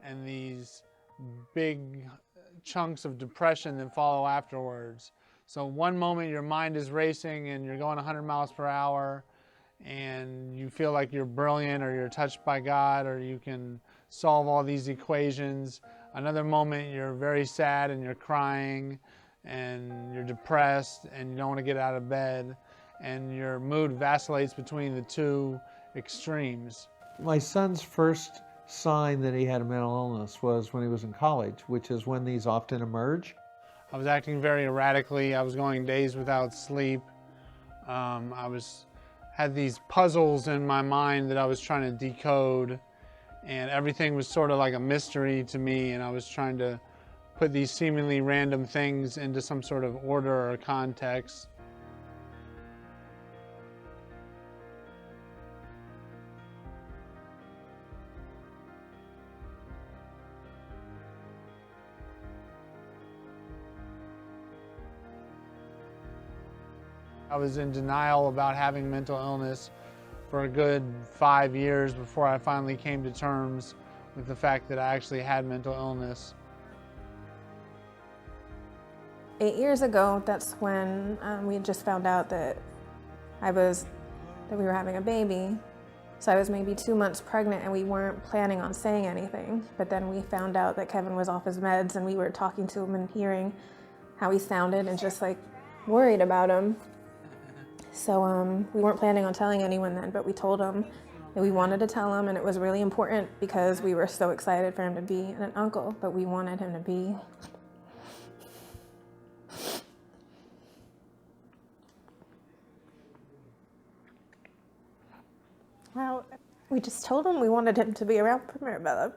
and these big chunks of depression that follow afterwards. So one moment your mind is racing and you're going 100 miles per hour and you feel like you're brilliant or you're touched by God or you can solve all these equations. Another moment you're very sad and you're crying and you're depressed and you don't want to get out of bed, and your mood vacillates between the two extremes.
My son's first sign that he had a mental illness was when he was in college, which is when these often emerge.
I was acting very erratically. I was going days without sleep. Had these puzzles in my mind that I was trying to decode, and everything was sort of like a mystery to me, and I was trying to put these seemingly random things into some sort of order or context. I was in denial about having mental illness for a good 5 years before I finally came to terms with the fact that I actually had mental illness.
8 years ago, that's when we had just found out that we were having a baby. So I was maybe 2 months pregnant and we weren't planning on saying anything. But then we found out that Kevin was off his meds and we were talking to him and hearing how he sounded and just like worried about him. So we weren't planning on telling anyone then, but we told him that we wanted to tell him, and it was really important because we were so excited for him to be an uncle, but we wanted him to be well, we just told him we wanted him to be around for Maribella.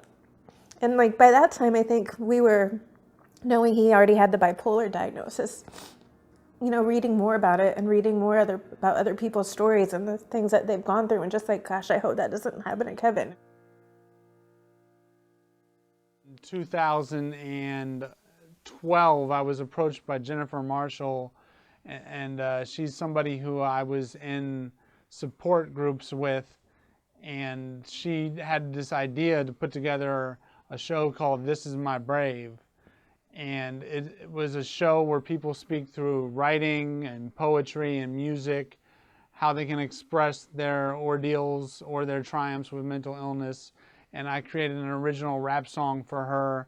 And like by that time, I think we were knowing he already had the bipolar diagnosis, you know, reading more about it and reading more about other people's stories and the things that they've gone through, and just like, gosh, I hope that doesn't happen to Kevin.
In 2012, I was approached by Jennifer Marshall, and she's somebody who I was in support groups with, and she had this idea to put together a show called This Is My Brave. And it was a show where people speak through writing and poetry and music, how they can express their ordeals or their triumphs with mental illness. And I created an original rap song for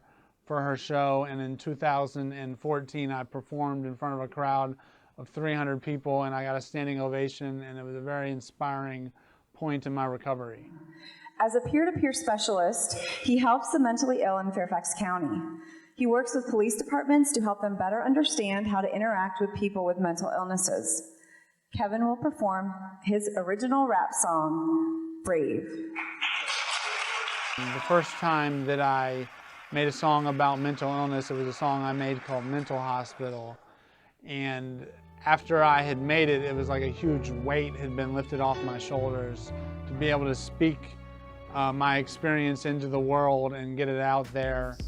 her show. And in 2014, I performed in front of a crowd of 300 people, and I got a standing ovation, and it was a very inspiring point in my recovery.
As a peer-to-peer specialist, he helps the mentally ill in Fairfax County. He works with police departments to help them better understand how to interact with people with mental illnesses. Kevin will perform his original rap song, Brave.
The first time that I made a song about mental illness, it was a song I made called Mental Hospital. And after I had made it, it was like a huge weight had been lifted off my shoulders to be able to speak my experience into the world and get it out there.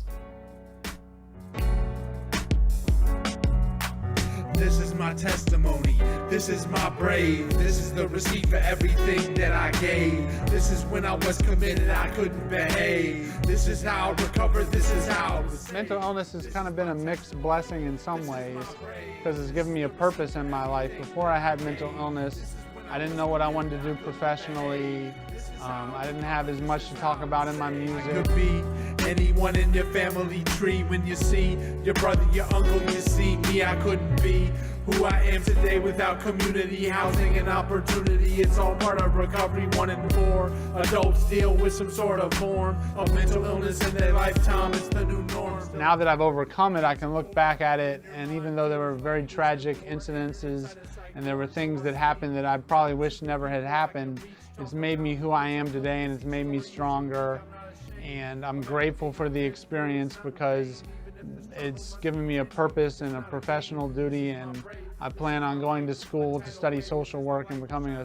This is my testimony, this is my brave, this is the receipt for everything that I gave. This is when I was committed, I couldn't behave. This is how I recovered, this is how.
Mental illness has kind of been a mixed blessing in some ways because it's given me a purpose in my life. Before I had mental illness, I didn't know what I wanted to do professionally. I didn't have as much to talk about in my music.
Could be anyone in your family tree. When you see your brother, your uncle, you see me. I couldn't be who I am today without community, housing, and opportunity. It's all part of recovery. 1 in 4 adults deal with some sort of form of mental illness in their lifetime. It's the new norm.
Now that I've overcome it, I can look back at it, and even though there were very tragic incidences and there were things that happened that I probably wish never had happened, it's made me who I am today, and it's made me stronger. And I'm grateful for the experience because it's given me a purpose and a professional duty, and I plan on going to school to study social work and becoming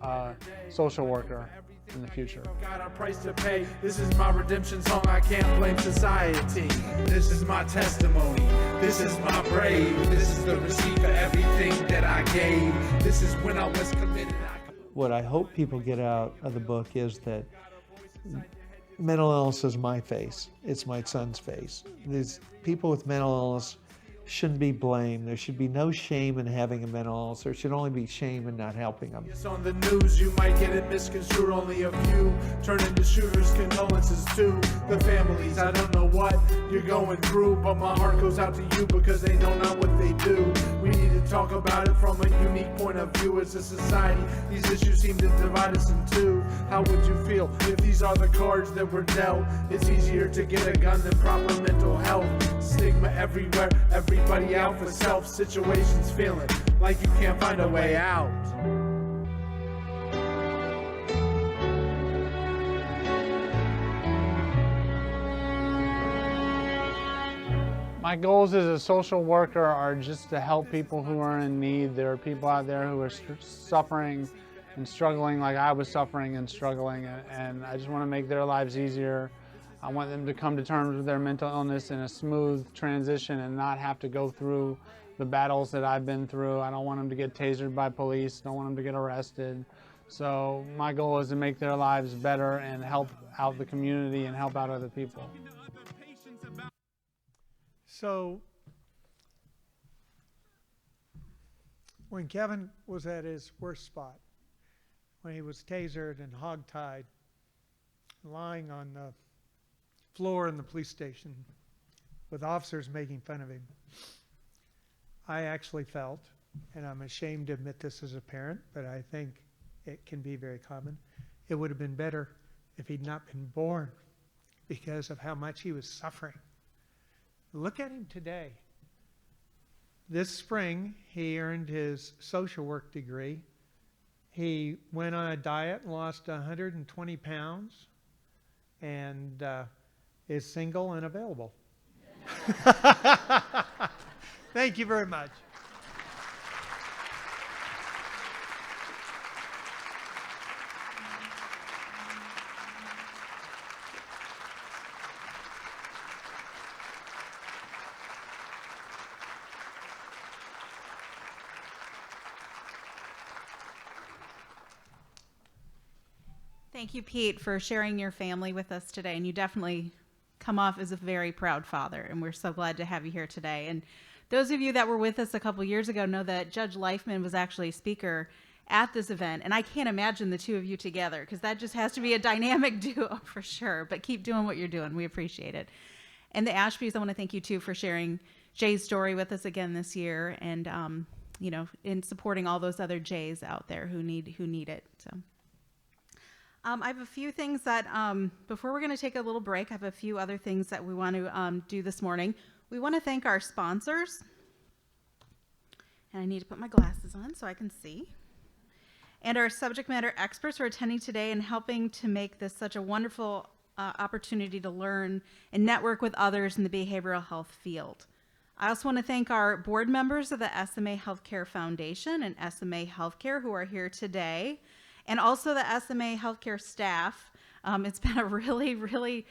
a social worker in the future.
Got a price to pay. This is my redemption song, I can't blame society. This is my testimony, this is my brave. This is the receipt for everything that I gave. This is when I was committed.
What I hope people get out of the book is that mental illness is my face. It's my son's face. These people with mental illness shouldn't be blamed. There should be no shame in having a mental illness. There should only be shame in not helping them.
It's on the news, you might get it misconstrued. Only a few turn into shooters. Condolences to the families. I don't know what you're going through, but my heart goes out to you because they know not what they do. We need to talk about it from a unique point of view as a society. These issues seem to divide us in two. How would you feel if these are the cards that were dealt? It's easier to get a gun than proper mental health. Stigma everywhere, everybody out for self. Situations feeling like you can't find a way out.
My goals as a social worker are just to help people who are in need. There are people out there who are suffering and struggling like I was suffering and struggling, and I just want to make their lives easier. I want them to come to terms with their mental illness in a smooth transition and not have to go through the battles that I've been through. I don't want them to get tasered by police, don't want them to get arrested. So my goal is to make their lives better and help out the community and help out other people.
So when Kevin was at his worst spot, when he was tasered and hogtied, lying on the floor in the police station with officers making fun of him, I actually felt, and I'm ashamed to admit this as a parent, but I think it can be very common, it would have been better if he'd not been born because of how much he was suffering. Look at him today. This spring, he earned his social work degree. He went on a diet and lost 120 pounds and is single and available. Thank you very much.
Thank you, Pete, for sharing your family with us today. And you definitely come off as a very proud father, and we're so glad to have you here today. And those of you that were with us a couple years ago know that Judge Leifman was actually a speaker at this event, and I can't imagine the two of you together because that just has to be a dynamic duo for sure. But keep doing what you're doing. We appreciate it. And the Ashbys, I want to thank you too for sharing Jay's story with us again this year, and you know, in supporting all those other Jays out there who need it. So. I have a few things that, before we're going to take a little break, I have a few other things that we want to do this morning. We want to thank our sponsors. And I need to put my glasses on so I can see. And our subject matter experts who are attending today and helping to make this such a wonderful opportunity to learn and network with others in the behavioral health field. I also want to thank our board members of the SMA Healthcare Foundation and SMA Healthcare who are here today. And also the SMA healthcare staff. It's been a really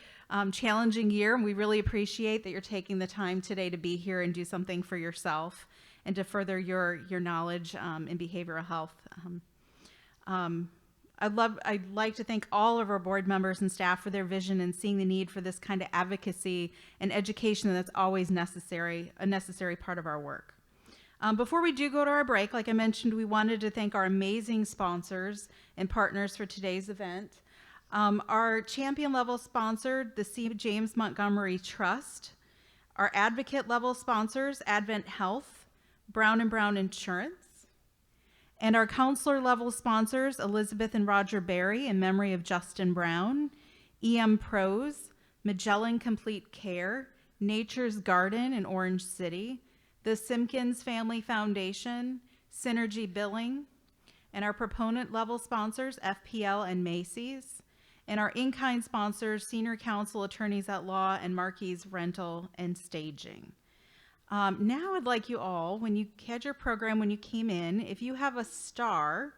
challenging year, and we really appreciate that you're taking the time today to be here and do something for yourself and to further your knowledge in behavioral health. I'd like to thank all of our board members and staff for their vision and seeing the need for this kind of advocacy and education that's always a necessary part of our work. Before we do go to our break, like I mentioned, we wanted to thank our amazing sponsors and partners for today's event. Our champion level sponsor, the C. James Montgomery Trust. Our advocate level sponsors, Advent Health, Brown & Brown Insurance. And our counselor level sponsors, Elizabeth and Roger Berry in memory of Justin Brown, EM Pros, Magellan Complete Care, Nature's Garden in Orange City, the Simpkins Family Foundation, Synergy Billing, and our proponent level sponsors, FPL and Macy's, and our in-kind sponsors, Senior Counsel Attorneys at Law and Marquis Rental and Staging. Now I'd like you all, when you had your program, when you came in, if you have a star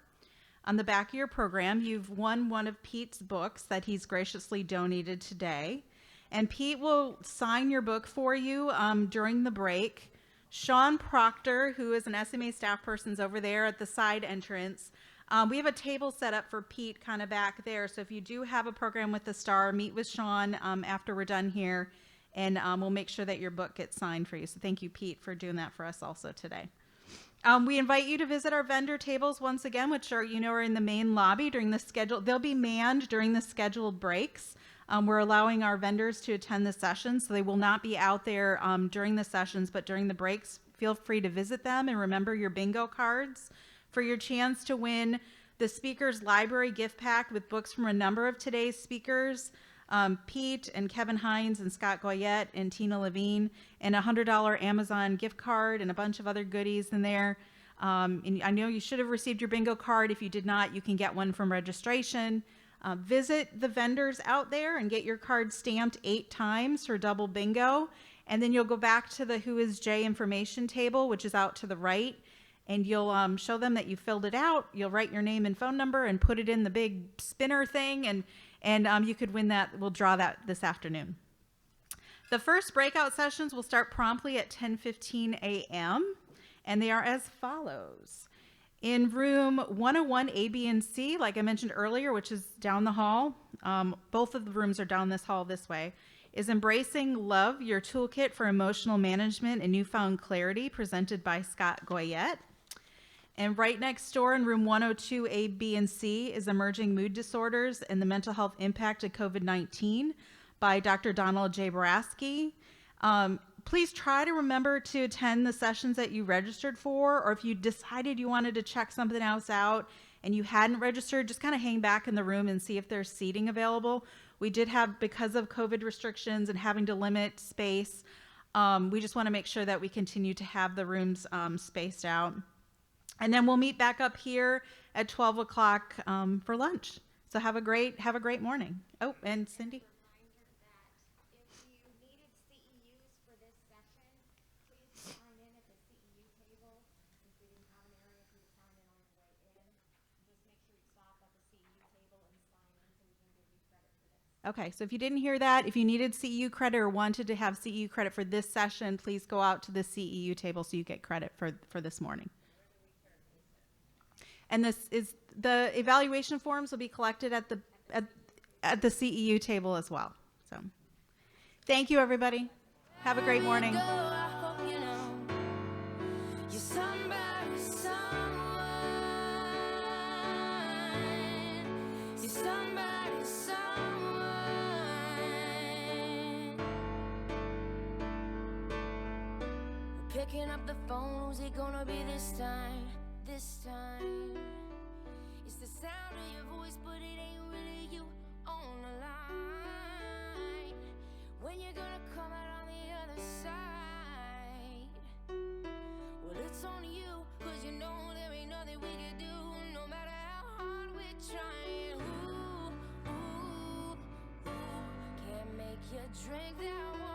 on the back of your program, you've won one of Pete's books that he's graciously donated today. And Pete will sign your book for you during the break. Sean Proctor, who is an SMA staff person, is over there at the side entrance. We have a table set up for Pete kind of back there. So if you do have a program with the star, meet with Sean after we're done here, and we'll make sure that your book gets signed for you. So thank you, Pete, for doing that for us also today. We invite you to visit our vendor tables once again, which are in the main lobby during the schedule. They'll be manned during the scheduled breaks. We're allowing our vendors to attend the sessions, so they will not be out there during the sessions, but during the breaks, feel free to visit them and remember your bingo cards for your chance to win the Speakers Library gift pack with books from a number of today's speakers, Pete and Kevin Hines and Scott Goyette and Tina Levine, and a $100 Amazon gift card and a bunch of other goodies in there. And I know you should have received your bingo card. If you did not, you can get one from registration. Visit the vendors out there and get your card stamped 8 times for double bingo. And then you'll go back to the Who is Jay information table, which is out to the right. And you'll show them that you filled it out. You'll write your name and phone number and put it in the big spinner thing. And you could win that. We'll draw that this afternoon. The first breakout sessions will start promptly at 10:15 a.m. And they are as follows. In room 101 A, B, and C, like I mentioned earlier, which is down the hall, both of the rooms are down this hall this way, is Embracing Love, Your Toolkit for Emotional Management and Newfound Clarity, presented by Scott Goyette. And right next door in room 102A, B, and C is Emerging Mood Disorders and the Mental Health Impact of COVID-19 by Dr. Donald J. Borasky. Please try to remember to attend the sessions that you registered for, or if you decided you wanted to check something else out and you hadn't registered, just kind of hang back in the room and see if there's seating available. We did have, because of COVID restrictions and having to limit space, we just want to make sure that we continue to have the rooms spaced out. And then we'll meet back up here at 12 o'clock for lunch. So have a great morning. Oh, and Cindy? Okay, so if you didn't hear that, if you needed CEU credit or wanted to have CEU credit for this session, please go out to the CEU table so you get credit for this morning. And this is the evaluation forms will be collected at the CEU table as well. So thank you, everybody. Have a great morning.
Picking up the phone, who's it gonna be this time? This time. It's the sound of your voice, but it ain't really you on the line. When you're gonna come out on the other side? Well, it's on you, cause you know there ain't nothing we can do, no matter how hard we're trying. Ooh, ooh, ooh, can't make you drink that water.